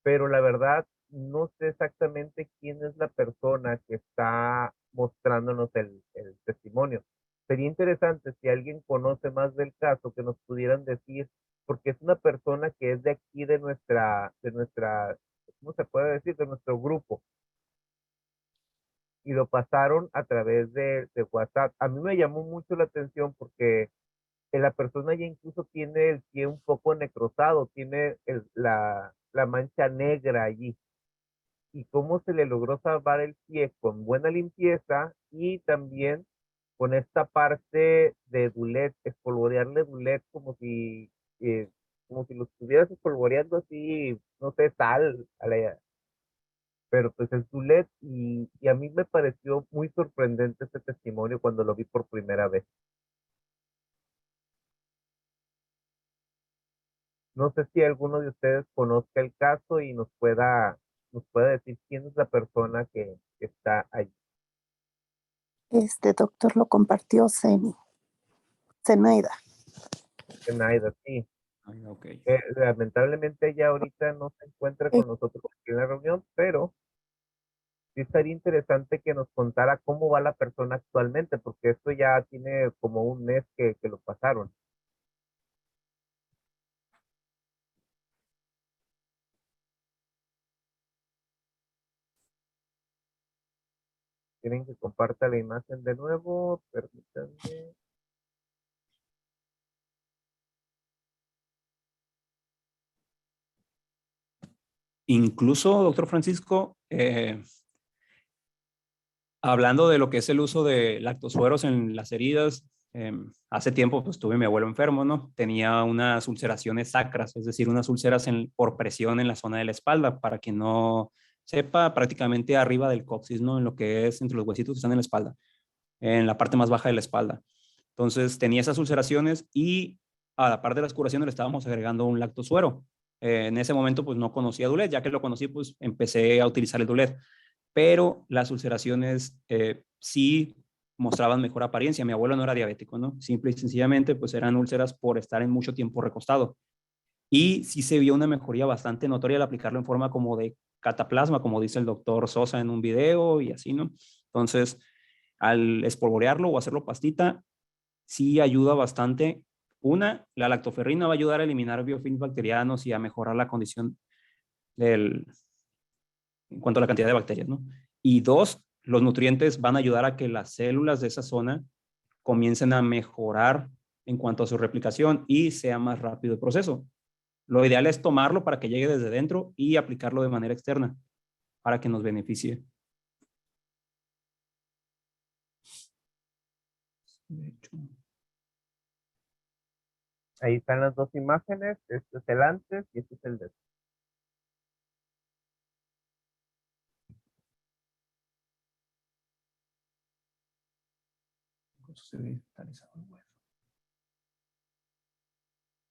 pero la verdad no sé exactamente quién es la persona que está mostrándonos el testimonio. Sería interesante si alguien conoce más del caso que nos pudieran decir, porque es una persona que es de aquí, de nuestra, ¿cómo se puede decir? De nuestro grupo, y lo pasaron a través de WhatsApp. A mí me llamó mucho la atención porque la persona ya incluso tiene el pie un poco necrosado, tiene la mancha negra allí. Y cómo se le logró salvar el pie con buena limpieza y también con esta parte de Dulet, espolvorearle Dulet como si lo estuvieras espolvoreando así, no sé, sal, pero pues es Dulet y a mí me pareció muy sorprendente este testimonio cuando lo vi por primera vez. No sé si alguno de ustedes conozca el caso y nos pueda decir quién es la persona que está allí. Este doctor lo compartió Zenaida. Zenaida, sí. Ay, ok. Lamentablemente ella ahorita no se encuentra con nosotros aquí en la reunión, pero sí estaría interesante que nos contara cómo va la persona actualmente, porque esto ya tiene como un mes que lo pasaron. Tienen que comparta la imagen de nuevo, permítanme. Incluso, doctor Francisco, hablando de lo que es el uso de lactosueros en las heridas, hace tiempo pues tuve a mi abuelo enfermo, ¿no? Tenía unas ulceraciones sacras, es decir, unas úlceras por presión en la zona de la espalda, para quien no sepa, prácticamente arriba del coxis, ¿no? En lo que es entre los huesitos que están en la espalda, en la parte más baja de la espalda. Entonces tenía esas ulceraciones y a la par de las curaciones le estábamos agregando un lactosuero. En ese momento pues no conocía Dulet, ya que lo conocí pues empecé a utilizar el Dulet, pero las ulceraciones sí mostraban mejor apariencia. Mi abuelo no era diabético, ¿no? Simple y sencillamente pues eran úlceras por estar en mucho tiempo recostado. Y sí se vio una mejoría bastante notoria al aplicarlo en forma como de cataplasma, como dice el doctor Sosa en un video y así, ¿no? Entonces, al espolvorearlo o hacerlo pastita, sí ayuda bastante. Una, la lactoferrina va a ayudar a eliminar biofilms bacterianos y a mejorar la condición del, en cuanto a la cantidad de bacterias, ¿no? Y dos, los nutrientes van a ayudar a que las células de esa zona comiencen a mejorar en cuanto a su replicación y sea más rápido el proceso. Lo ideal es tomarlo para que llegue desde dentro y aplicarlo de manera externa para que nos beneficie. De hecho, Ahí están las dos imágenes, este es el antes y este es el después. se ve vitalizado el hueso.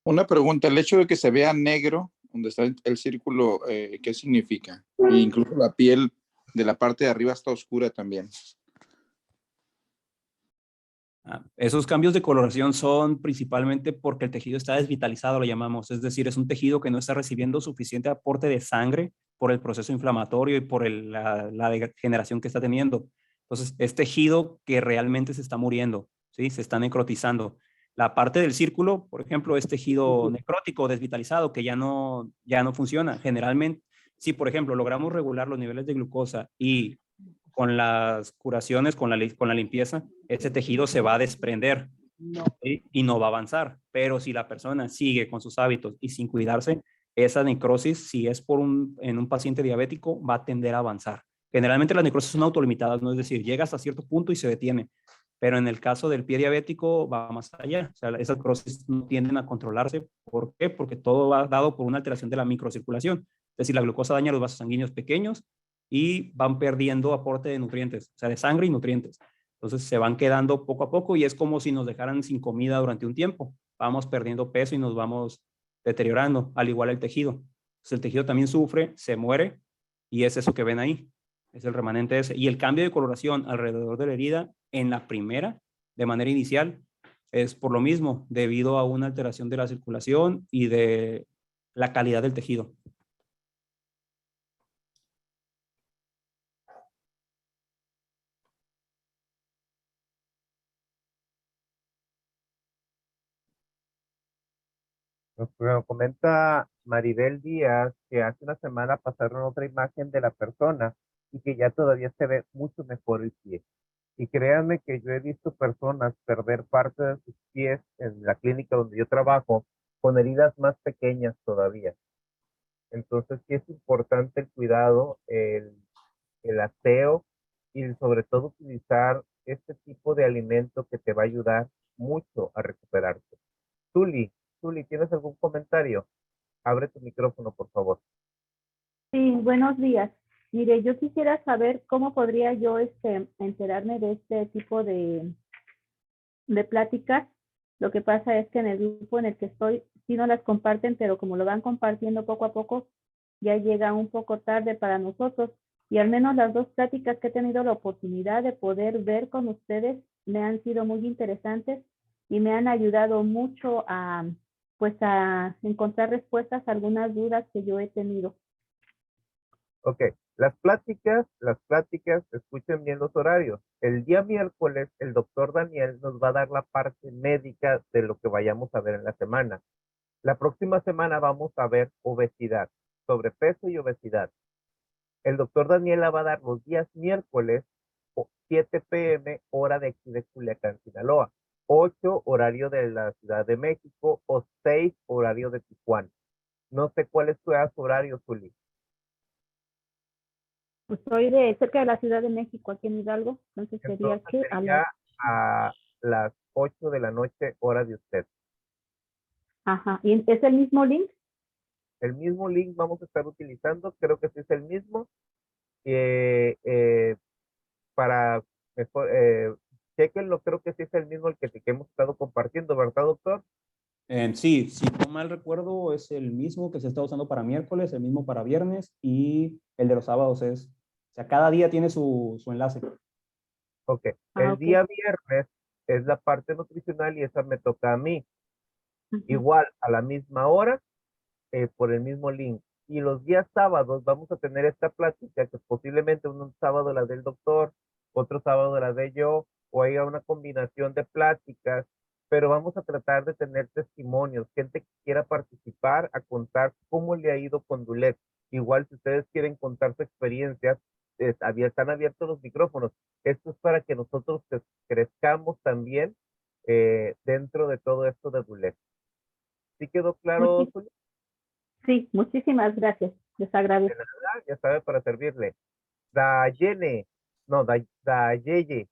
Una pregunta, el hecho de que se vea negro, donde está el círculo, ¿qué significa? E incluso la piel de la parte de arriba está oscura también. Esos cambios de coloración son principalmente porque el tejido está desvitalizado, lo llamamos, es decir, es un tejido que no está recibiendo suficiente aporte de sangre por el proceso inflamatorio y por la degeneración que está teniendo. Entonces, es tejido que realmente se está muriendo, ¿sí? Se está necrotizando. La parte del círculo, por ejemplo, es tejido necrótico, desvitalizado, que ya no funciona. Generalmente, si por ejemplo logramos regular los niveles de glucosa y con las curaciones, con la limpieza, ese tejido se va a desprender, ¿sí? Y no va a avanzar. Pero si la persona sigue con sus hábitos y sin cuidarse, esa necrosis, si es en un paciente diabético, va a tender a avanzar. Generalmente las necrosis son autolimitadas, ¿no? Es decir, llega hasta cierto punto y se detiene. Pero en el caso del pie diabético va más allá. O sea, esas necrosis no tienden a controlarse. ¿Por qué? Porque todo va dado por una alteración de la microcirculación. Es decir, la glucosa daña los vasos sanguíneos pequeños y van perdiendo aporte de nutrientes, o sea, de sangre y nutrientes. Entonces se van quedando poco a poco y es como si nos dejaran sin comida durante un tiempo. Vamos perdiendo peso y nos vamos deteriorando, al igual el tejido. Entonces el tejido también sufre, se muere y es eso que ven ahí. Es el remanente ese. Y el cambio de coloración alrededor de la herida en la primera, de manera inicial, Es por lo mismo, debido a una alteración de la circulación y de la calidad del tejido. Nos comenta Maribel Díaz que hace una semana pasaron otra imagen de la persona y que ya todavía se ve mucho mejor el pie. Y créanme que yo he visto personas perder parte de sus pies en la clínica donde yo trabajo con heridas más pequeñas todavía. Entonces sí es importante el cuidado, el aseo y sobre todo utilizar este tipo de alimento que te va a ayudar mucho a recuperarte. Tuli, Tuli, ¿tienes algún comentario? Abre tu micrófono, por favor. Sí, buenos días. Mire, yo quisiera saber cómo podría yo enterarme de este tipo de pláticas. Lo que pasa es que en el grupo en el que estoy, sí no las comparten, pero como lo van compartiendo poco a poco, ya llega un poco tarde para nosotros. Y al menos las dos pláticas que he tenido la oportunidad de poder ver con ustedes me han sido muy interesantes y me han ayudado mucho a, pues, a encontrar respuestas a algunas dudas que yo he tenido. Ok, las pláticas, escuchen bien los horarios. El día miércoles, el doctor Daniel nos va a dar la parte médica de lo que vayamos a ver en la semana. La próxima semana vamos a ver obesidad, sobrepeso y obesidad. El doctor Daniel la va a dar los días miércoles, 7 p.m., hora de aquí de Culiacán, Sinaloa, 8 horario de la Ciudad de México o 6 horario de Tijuana. No sé cuál es tu horario, Zuli. Pues soy de cerca de la Ciudad de México, aquí en Hidalgo, entonces sería Entonces que sería a las 8 de la noche, hora de usted. Ajá, ¿y es el mismo link? El mismo link vamos a estar utilizando, creo que sí es el mismo. eh, para mejor, chequenlo, creo que sí es el mismo el que hemos estado compartiendo, ¿verdad, doctor? Sí, si no mal recuerdo, es el mismo que se está usando para miércoles, el mismo para viernes y el de los sábados es, o sea, cada día tiene su enlace. Ok, Ah, el ok. día viernes es la parte nutricional y esa me toca a mí. Ujú. Igual, a la misma hora, por el mismo link. Y los días sábados vamos a tener esta plática que posiblemente un sábado la del doctor, otro sábado la de yo, o haya una combinación de pláticas, pero vamos a tratar de tener testimonios, gente que quiera participar, a contar cómo le ha ido con Dulet. Igual si ustedes quieren contar su experiencia, están abiertos los micrófonos. Esto es para que nosotros crezcamos también dentro de todo esto de Dulet. ¿Sí quedó claro, Muchi- Zulia? sí, muchísimas gracias. Les agradezco. Ya sabe para servirle. Dayene, no, Dayeye,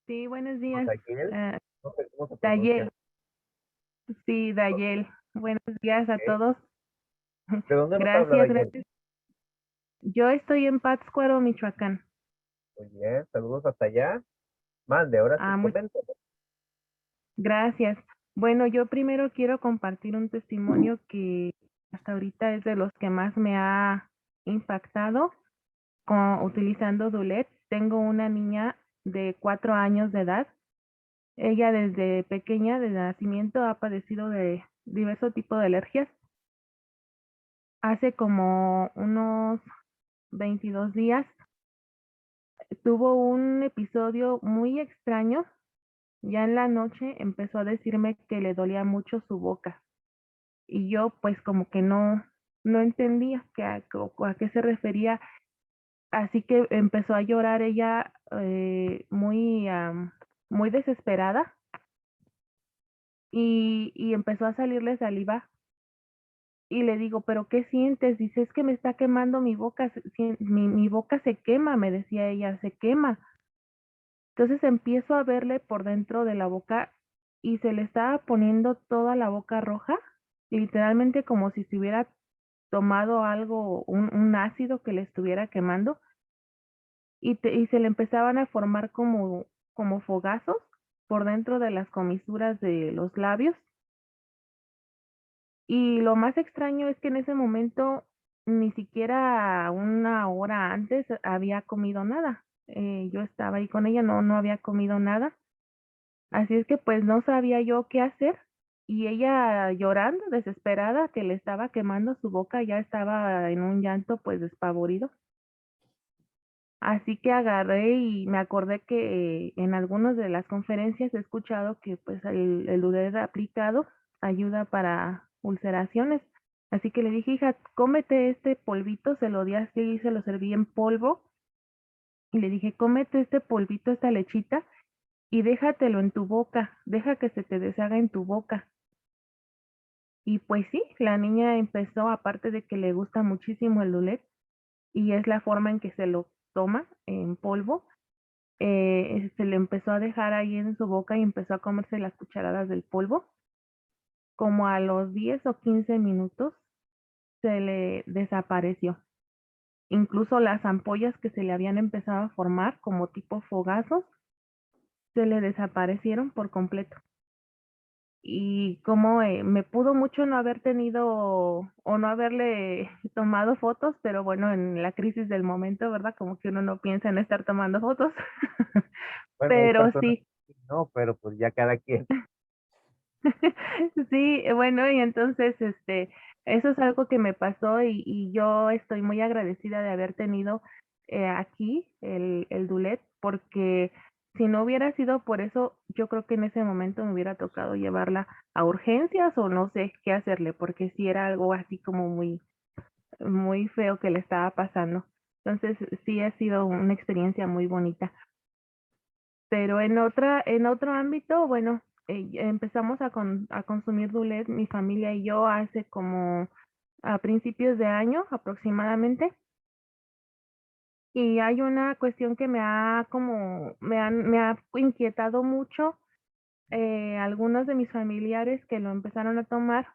Sí, buenos o días. Dayel, Ah, no sé cómo se Dayel, pronuncia. sí, Dayel. Buenos días a Ok. todos. ¿De dónde nos habla Gracias, Dayel? gracias. Yo estoy en Pátzcuaro, Michoacán. Muy bien, saludos hasta allá. Mande, ahora sí, Ah, coméntame. gracias. Bueno, yo primero quiero compartir un testimonio que hasta ahorita es de los que más me ha impactado utilizando Dulet. Tengo una niña de 4 años de edad. Ella desde pequeña, desde nacimiento, ha padecido de diversos tipos de alergias. Hace como unos 22 días tuvo un episodio muy extraño. Ya en la noche empezó a decirme que le dolía mucho su boca y yo pues como que no entendía a qué se refería, así que empezó a llorar ella muy desesperada y empezó a salirle saliva. Y le digo, ¿pero qué sientes? Dice, es que me está quemando mi boca, mi boca se quema, me decía ella, se quema. Entonces empiezo a verle por dentro de la boca y se le estaba poniendo toda la boca roja, literalmente como si se hubiera tomado algo, un ácido que le estuviera quemando, y se le empezaban a formar como fogazos por dentro de las comisuras de los labios. Y lo más extraño es que en ese momento ni siquiera una hora antes había comido nada. Yo estaba ahí con ella, no había comido nada. Así es que pues no sabía yo qué hacer y ella llorando, desesperada, que le estaba quemando su boca, ya estaba en un llanto pues despavorido. Así que agarré y me acordé que en algunas de las conferencias he escuchado que pues el Dudet aplicado ayuda para ulceraciones. Así que le dije, hija, cómete este polvito, se lo di así, se lo serví en polvo. Y le dije, cómete este polvito, esta lechita, y déjatelo en tu boca, deja que se te deshaga en tu boca. Y pues sí, la niña empezó, aparte de que le gusta muchísimo el Dulet, y es la forma en que se lo toma en polvo, se le empezó a dejar ahí en su boca y empezó a comerse las cucharadas del polvo. Como a los 10 o 15 minutos se le desapareció. Incluso las ampollas que se le habían empezado a formar como tipo fogazos, se le desaparecieron por completo. Y como me pudo mucho no haber tenido o no haberle tomado fotos, pero bueno, en la crisis del momento, ¿verdad? Como que uno no piensa en estar tomando fotos. Bueno, hay Pero personas sí, que no, pero pues ya cada quien. sí, bueno, y entonces, eso es algo que me pasó y yo estoy muy agradecida de haber tenido aquí el Dulet, porque si no hubiera sido por eso, yo creo que en ese momento me hubiera tocado llevarla a urgencias o no sé qué hacerle, porque sí era algo así como muy, muy feo que le estaba pasando. Entonces, sí ha sido una experiencia muy bonita. Pero en otro ámbito, bueno, empezamos a consumir Dulet, mi familia y yo, hace como a principios de año aproximadamente. Y hay una cuestión que me ha como, me ha inquietado mucho. Algunos de mis familiares que lo empezaron a tomar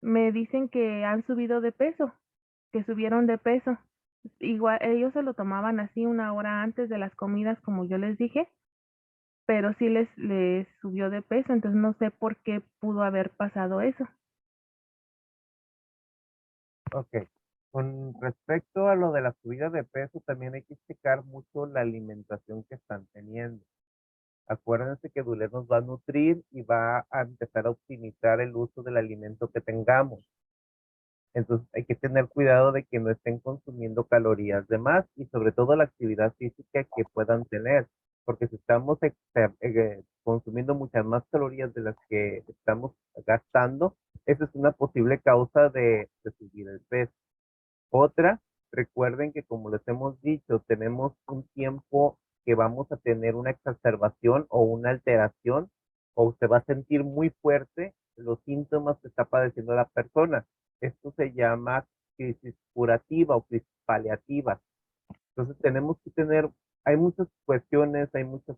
me dicen que han subido de peso, que subieron de peso. Igual ellos se lo tomaban así una hora antes de las comidas, como yo les dije, pero sí les subió de peso, entonces no sé por qué pudo haber pasado eso. Ok. Con respecto a lo de la subida de peso, también hay que checar mucho la alimentación que están teniendo. Acuérdense que Dulet nos va a nutrir y va a empezar a optimizar el uso del alimento que tengamos. Entonces hay que tener cuidado de que no estén consumiendo calorías de más y sobre todo la actividad física que puedan tener, porque si estamos consumiendo muchas más calorías de las que estamos gastando, esa es una posible causa de subir el peso. Otra, recuerden que como les hemos dicho, tenemos un tiempo que vamos a tener una exacerbación o una alteración o se va a sentir muy fuerte los síntomas que está padeciendo la persona. Esto se llama crisis curativa o crisis paliativa. Entonces tenemos que tener, hay muchas cuestiones, hay muchos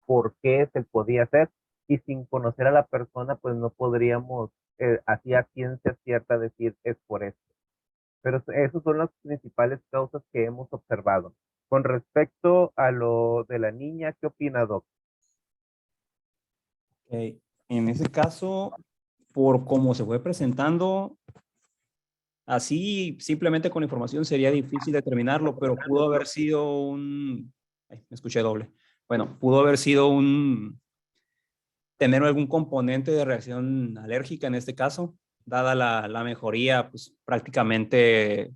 por qué se podía hacer y sin conocer a la persona pues no podríamos así a ciencia cierta decir es por esto. Pero esas son las principales causas que hemos observado. Con respecto a lo de la niña, ¿qué opina, Doc? Ok. En ese caso, por cómo se fue presentando, así simplemente con la información sería difícil determinarlo, pero pudo haber sido un... Ay, me escuché doble. Bueno, pudo haber sido un... tener algún componente de reacción alérgica en este caso, dada la mejoría pues, prácticamente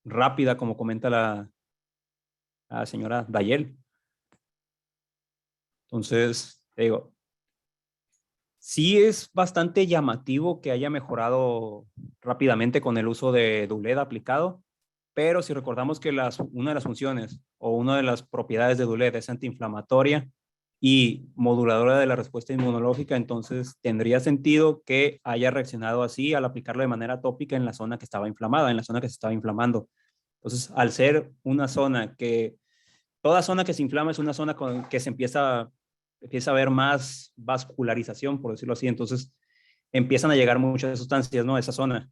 rápida, como comenta la señora Dayel. Entonces, te digo, sí es bastante llamativo que haya mejorado rápidamente con el uso de Dulet aplicado, pero si recordamos que una de las funciones o una de las propiedades de Dulet es antiinflamatoria y moduladora de la respuesta inmunológica, entonces tendría sentido que haya reaccionado así al aplicarlo de manera tópica en la zona que estaba inflamada, en la zona que se estaba inflamando. Entonces, al ser una zona que, toda zona que se inflama es una zona que se empieza a ver más vascularización, por decirlo así, entonces empiezan a llegar muchas sustancias, ¿no? A esa zona.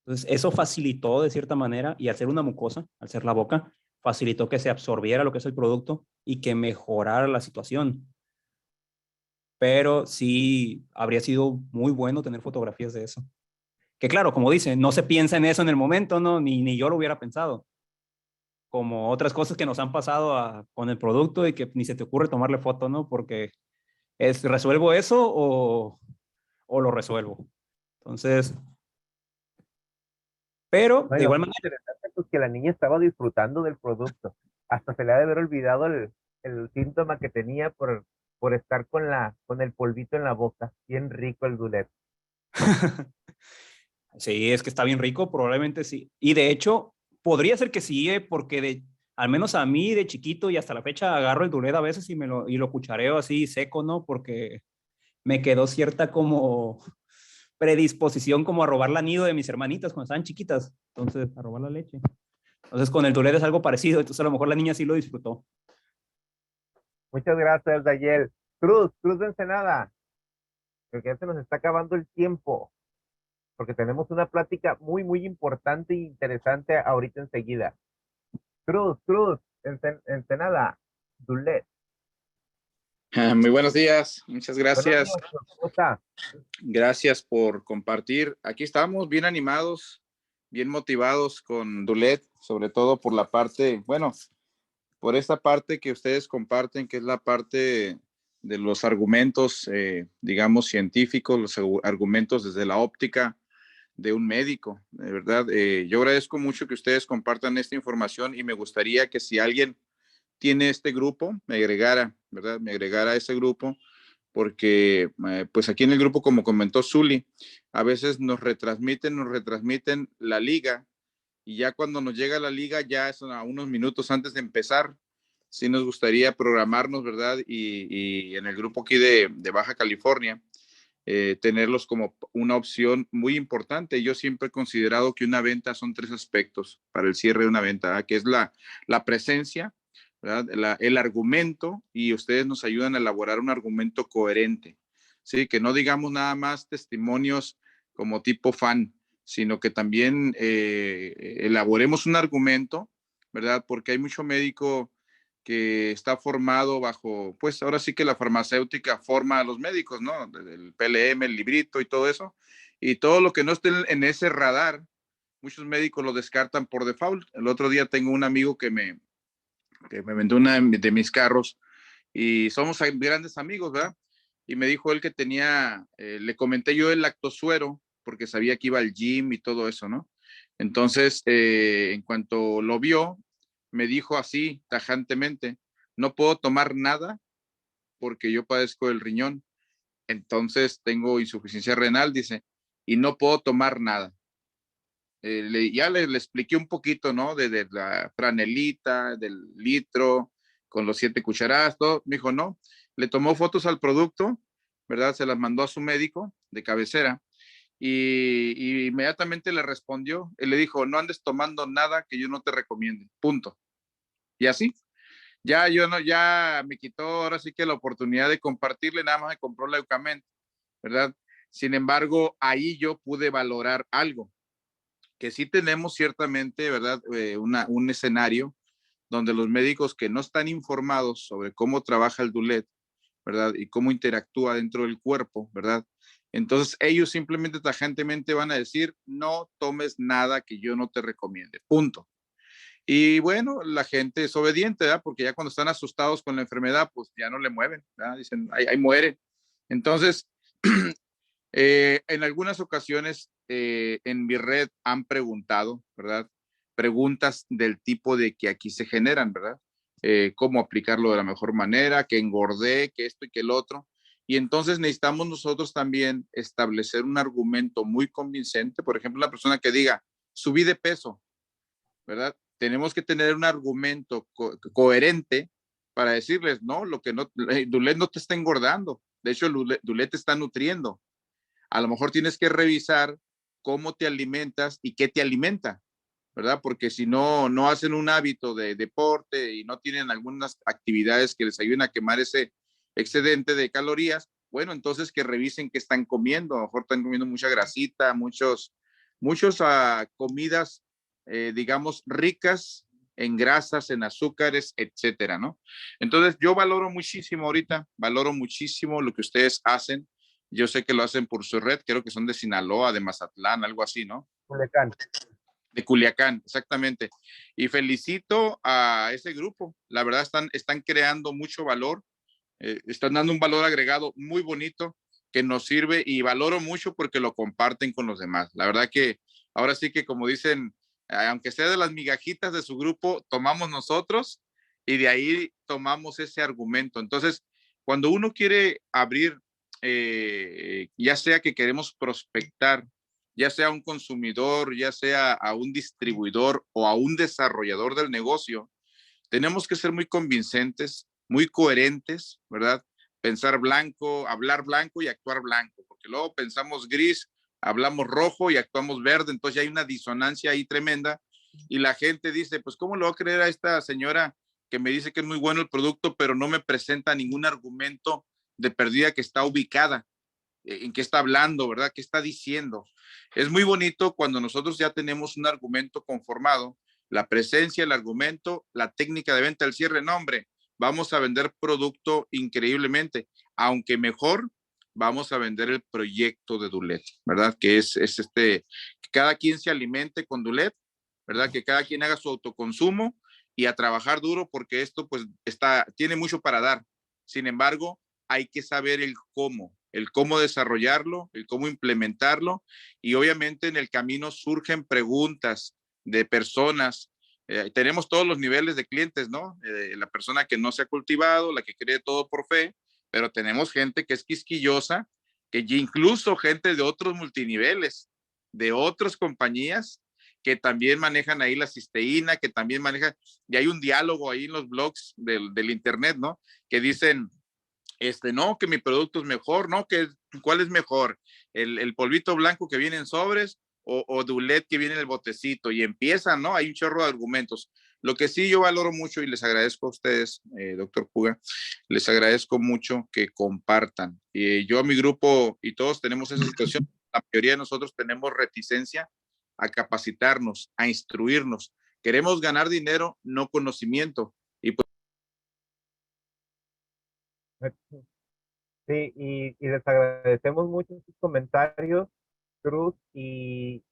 Entonces, eso facilitó de cierta manera, y al ser una mucosa, al ser la boca, facilitó que se absorbiera lo que es el producto y que mejorara la situación. Pero sí, habría sido muy bueno tener fotografías de eso. Que claro, como dice, no se piensa en eso en el momento, ¿no? Ni yo lo hubiera pensado. Como otras cosas que nos han pasado con el producto y que ni se te ocurre tomarle foto, ¿no? Porque ¿resuelvo eso o lo resuelvo? Entonces, pero No, de y lo igual más manera, interesante pues que la niña estaba disfrutando del producto. Hasta se le ha de haber olvidado el síntoma que tenía por estar con el polvito en la boca. Bien rico el Dulet. sí, es que está bien rico, probablemente sí. Y de hecho, podría ser que sí, porque al menos a mí de chiquito y hasta la fecha agarro el Dulet a veces y lo cuchareo así seco, ¿no? Porque me quedó cierta como predisposición como a robar la nido de mis hermanitas cuando estaban chiquitas. Entonces, a robar la leche. Entonces, con el Dulet es algo parecido. Entonces, a lo mejor la niña sí lo disfrutó. Muchas gracias, Dayel. Cruz de Ensenada. Porque ya se nos está acabando el tiempo. Porque tenemos una plática muy, muy importante e interesante ahorita enseguida. Cruz, Ensenada, Dulet. Muy buenos días, muchas Buenos gracias. días, ¿cómo está? Gracias por compartir. Aquí estamos bien animados, bien motivados con Dulet, sobre todo por la parte, bueno, por esta parte que ustedes comparten, que es la parte de los argumentos, digamos, científicos, los argumentos desde la óptica de un médico, de verdad. Yo agradezco mucho que ustedes compartan esta información y me gustaría que si alguien tiene este grupo, me agregara, ¿verdad? Me agregara a ese grupo, porque pues aquí en el grupo, como comentó Zuli, a veces nos retransmiten la liga y ya cuando nos llega la liga, ya es a unos minutos antes de empezar. Sí nos gustaría programarnos, ¿verdad? Y en el grupo aquí de Baja California, tenerlos como una opción muy importante. Yo siempre he considerado que una venta son 3 aspectos para el cierre de una venta, ¿verdad? Que es la presencia, ¿verdad? El argumento, y ustedes nos ayudan a elaborar un argumento coherente, ¿sí? Que no digamos nada más testimonios como tipo fan, sino que también elaboremos un argumento, ¿verdad? Porque hay mucho médico que está formado bajo, pues ahora sí que la farmacéutica forma a los médicos, ¿no? El PLM, el librito y todo eso. Y todo lo que no esté en ese radar, muchos médicos lo descartan por default. El otro día tengo un amigo que me vendió una de mis carros y somos grandes amigos, ¿verdad? Y me dijo él que tenía, le comenté yo el lactosuero porque sabía que iba al gym y todo eso, ¿no? Entonces, en cuanto lo vio, me dijo así, tajantemente, no puedo tomar nada porque yo padezco del riñón, entonces tengo insuficiencia renal, dice, y no puedo tomar nada. Ya le expliqué un poquito, ¿no? De la franelita, del litro, con los 7 cucharadas, todo. Me dijo, no. Le tomó fotos al producto, ¿verdad? Se las mandó a su médico de cabecera y inmediatamente le respondió. Él le dijo, no andes tomando nada que yo no te recomiende. Punto. Y así, ya yo no, ya me quitó ahora sí que la oportunidad de compartirle, nada más me compró la Eucament, ¿verdad? Sin embargo, ahí yo pude valorar algo que sí tenemos ciertamente, ¿verdad? Un escenario donde los médicos que no están informados sobre cómo trabaja el Dulet, ¿verdad? Y cómo interactúa dentro del cuerpo, ¿verdad? Entonces ellos simplemente tajantemente van a decir, no tomes nada que yo no te recomiende, punto. Y bueno, la gente es obediente, ¿verdad? Porque ya cuando están asustados con la enfermedad, pues ya no le mueven, ¿verdad? Dicen, ahí mueren. Entonces, en algunas ocasiones en mi red han preguntado, ¿verdad? Preguntas del tipo de que aquí se generan, ¿verdad? Cómo aplicarlo de la mejor manera, que engordé, que esto y que el otro. Y entonces necesitamos nosotros también establecer un argumento muy convincente. Por ejemplo, una persona que diga, subí de peso, ¿verdad? Tenemos que tener un argumento coherente para decirles, no, lo que no, Dulet no te está engordando. De hecho, Dulet te está nutriendo. A lo mejor tienes que revisar cómo te alimentas y qué te alimenta, ¿verdad? Porque si no hacen un hábito de deporte y no tienen algunas actividades que les ayuden a quemar ese excedente de calorías, bueno, entonces que revisen qué están comiendo. A lo mejor están comiendo mucha grasita, muchos comidas, digamos, ricas en grasas, en azúcares, etcétera, ¿no? Entonces, yo valoro muchísimo ahorita, valoro muchísimo lo que ustedes hacen. Yo sé que lo hacen por su red, creo que son de Sinaloa, de Mazatlán, algo así, ¿no? Culiacán. De Culiacán, exactamente. Y felicito a ese grupo. La verdad están creando mucho valor. están dando un valor agregado muy bonito que nos sirve y valoro mucho porque lo comparten con los demás. La verdad que ahora sí que como dicen, aunque sea de las migajitas de su grupo, tomamos nosotros y de ahí tomamos ese argumento. Entonces, cuando uno quiere abrir, ya sea que queremos prospectar, ya sea a un consumidor, ya sea a un distribuidor o a un desarrollador del negocio, tenemos que ser muy convincentes, muy coherentes, ¿verdad? Pensar blanco, hablar blanco y actuar blanco, porque luego pensamos gris, hablamos rojo y actuamos verde, entonces ya hay una disonancia ahí tremenda y la gente dice, pues ¿cómo le voy a creer a esta señora que me dice que es muy bueno el producto, pero no me presenta ningún argumento de pérdida que está ubicada, en qué está hablando, ¿verdad? ¿Qué está diciendo? Es muy bonito cuando nosotros ya tenemos un argumento conformado, la presencia, el argumento, la técnica de venta, el cierre, no, hombre, vamos a vender producto increíblemente, aunque mejor vamos a vender el proyecto de Dulet, ¿verdad? Que es que cada quien se alimente con Dulet, ¿verdad? Que cada quien haga su autoconsumo y a trabajar duro porque esto pues tiene mucho para dar. Sin embargo, hay que saber el cómo desarrollarlo, el cómo implementarlo y obviamente en el camino surgen preguntas de personas. Tenemos todos los niveles de clientes, ¿no? La persona que no se ha cultivado, la que cree todo por fe, pero tenemos gente que es quisquillosa, que incluso gente de otros multiniveles, de otras compañías que también manejan ahí la cisteína, que también manejan, y hay un diálogo ahí en los blogs del internet, ¿no? Que dicen, no, que mi producto es mejor, no, ¿cuál es mejor? ¿El polvito blanco que viene en sobres o Dulet que viene en el botecito? Y empiezan, ¿no? Hay un chorro de argumentos. Lo que sí yo valoro mucho y les agradezco a ustedes, doctor Puga, les agradezco mucho que compartan. Yo a mi grupo y todos tenemos esa situación, la mayoría de nosotros tenemos reticencia a capacitarnos, a instruirnos. Queremos ganar dinero, no conocimiento. Y pues Sí, y les agradecemos mucho sus comentarios, Cruz, y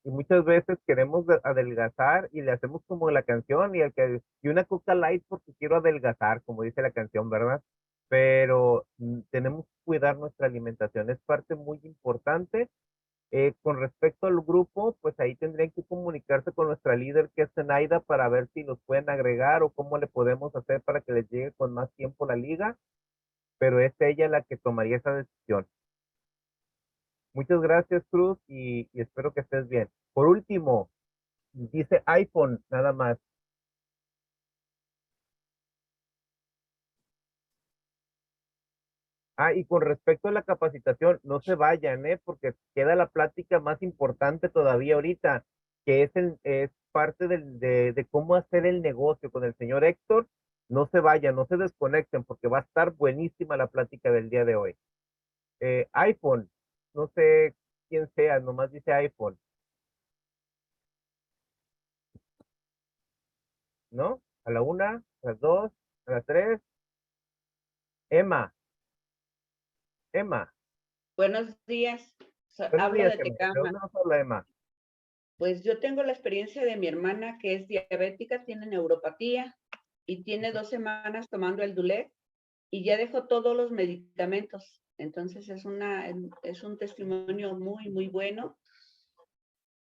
muchas veces queremos adelgazar y le hacemos como la canción y una Coca Light porque quiero adelgazar, como dice la canción, ¿verdad? Pero tenemos que cuidar nuestra alimentación, es parte muy importante. Con respecto al grupo, pues ahí tendrían que comunicarse con nuestra líder, que es Zenaida, para ver si los pueden agregar o cómo le podemos hacer para que les llegue con más tiempo la liga, pero es ella la que tomaría esa decisión. Muchas gracias, Cruz, y espero que estés bien. Por último, dice iPhone, nada más. Y con respecto a la capacitación, no se vayan, porque queda la plática más importante todavía ahorita, que es parte de cómo hacer el negocio con el señor Héctor. No se vayan, no se desconecten, porque va a estar buenísima la plática del día de hoy. iPhone, no sé quién sea, nomás dice iPhone, ¿no? A la 1, a las 2, a las 3. Emma, Emma. Buenos días. Buenos Hablo días, de Emma. ¿De Tecama. dónde nos habla, Emma? Pues yo tengo la experiencia de mi hermana que es diabética, tiene neuropatía y tiene 2 semanas tomando el Dulet y ya dejó todos los medicamentos. Entonces es un testimonio muy, muy bueno.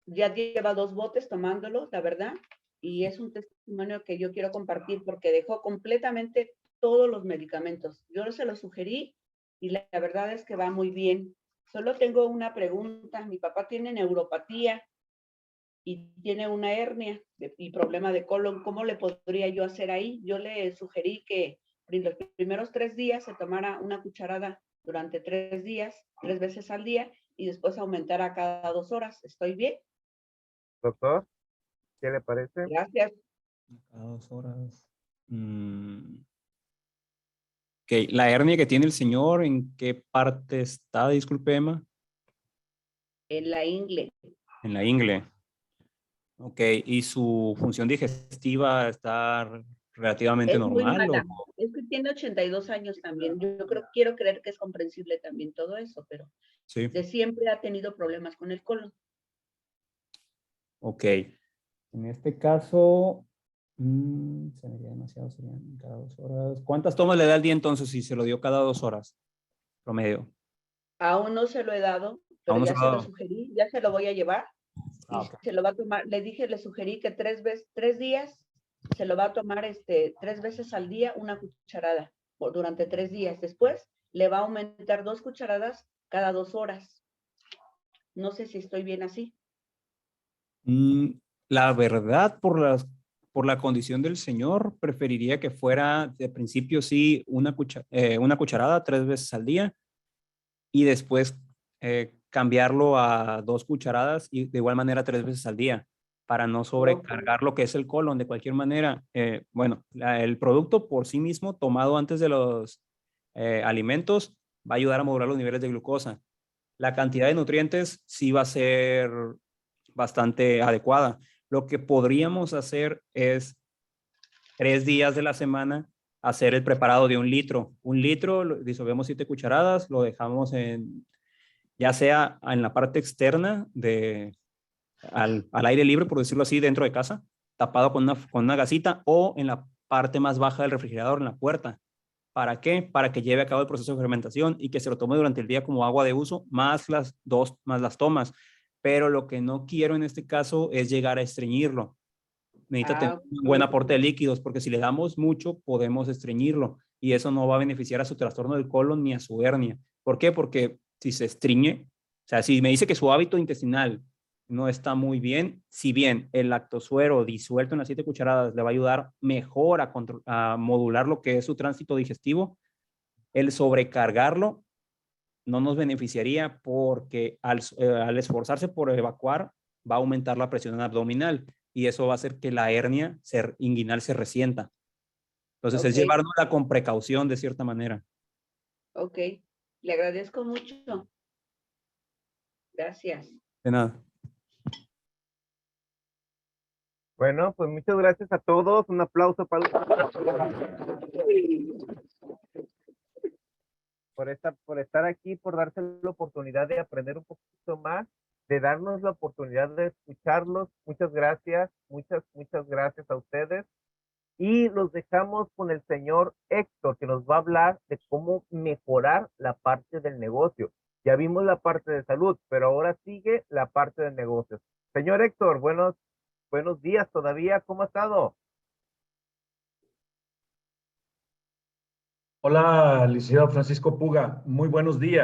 Ya lleva 2 botes tomándolo, la verdad, y es un testimonio que yo quiero compartir porque dejó completamente todos los medicamentos. Yo se los sugerí y la verdad es que va muy bien. Solo tengo una pregunta. Mi papá tiene neuropatía y tiene una hernia y problema de colon. ¿Cómo le podría yo hacer ahí? Yo le sugerí que en los primeros 3 días se tomara una cucharada durante 3 días, 3 veces al día, y después aumentara cada 2 horas. ¿Estoy bien? Doctor, ¿qué le parece? Gracias. Cada 2 horas. Ok, la hernia que tiene el señor, ¿en qué parte está? Disculpe, Emma. En la ingle. En la ingle. Ok, ¿y su función digestiva está relativamente Es muy normal? mala. Es que tiene 82 años también. Yo quiero creer que es comprensible también todo eso, pero Sí. de siempre ha tenido problemas con el colon. Ok. En este caso, Se me haría demasiado, serían cada 2 horas. ¿Cuántas tomas le da al día entonces si se lo dio cada 2 horas? Promedio. Aún no se lo he dado, pero Aún no se ya lo se ha lo dado. sugerí, ya se lo voy a llevar y Ok. se lo va a tomar. Le dije, le sugerí que 3 días se lo va a tomar 3 veces al día una cucharada durante 3 días. Después le va a aumentar 2 cucharadas cada 2 horas. No sé si estoy bien así. La verdad, por la condición del señor, preferiría que fuera de principio sí una cucharada 3 veces al día y después cambiarlo a 2 cucharadas y de igual manera 3 veces al día para no sobrecargar lo que es el colon. De cualquier manera, bueno, el producto por sí mismo tomado antes de los alimentos va a ayudar a modular los niveles de glucosa. La cantidad de nutrientes sí va a ser bastante adecuada. Lo que podríamos hacer es 3 días de la semana hacer el preparado de 1 litro. 1 litro, disolvemos 7 cucharadas, lo dejamos ya sea en la parte externa al aire libre, por decirlo así, dentro de casa, tapado con una gasita, o en la parte más baja del refrigerador, en la puerta. ¿Para qué? Para que lleve a cabo el proceso de fermentación y que se lo tome durante el día como agua de uso, más las tomas. Pero lo que no quiero en este caso es llegar a estreñirlo. Necesita tener un buen aporte de líquidos, porque si le damos mucho, podemos estreñirlo y eso no va a beneficiar a su trastorno del colon ni a su hernia. ¿Por qué? Porque si se estreñe, o sea, si me dice que su hábito intestinal no está muy bien, si bien el lactosuero disuelto en las 7 cucharadas le va a ayudar mejor a modular lo que es su tránsito digestivo, el sobrecargarlo no nos beneficiaría porque al esforzarse por evacuar va a aumentar la presión abdominal y eso va a hacer que la hernia inguinal se resienta. Entonces es llevárnosla con precaución de cierta manera. Ok, le agradezco mucho. Gracias. De nada. Bueno, pues muchas gracias a todos. Un aplauso para por estar aquí, por darse la oportunidad de aprender un poquito más, de darnos la oportunidad de escucharlos. Muchas gracias, muchas gracias a ustedes. Y los dejamos con el señor Héctor, que nos va a hablar de cómo mejorar la parte del negocio. Ya vimos la parte de salud, pero ahora sigue la parte de negocios. Señor Héctor, buenos días todavía. ¿Cómo ha estado? Hola, licenciado Francisco Puga. Muy buenos días.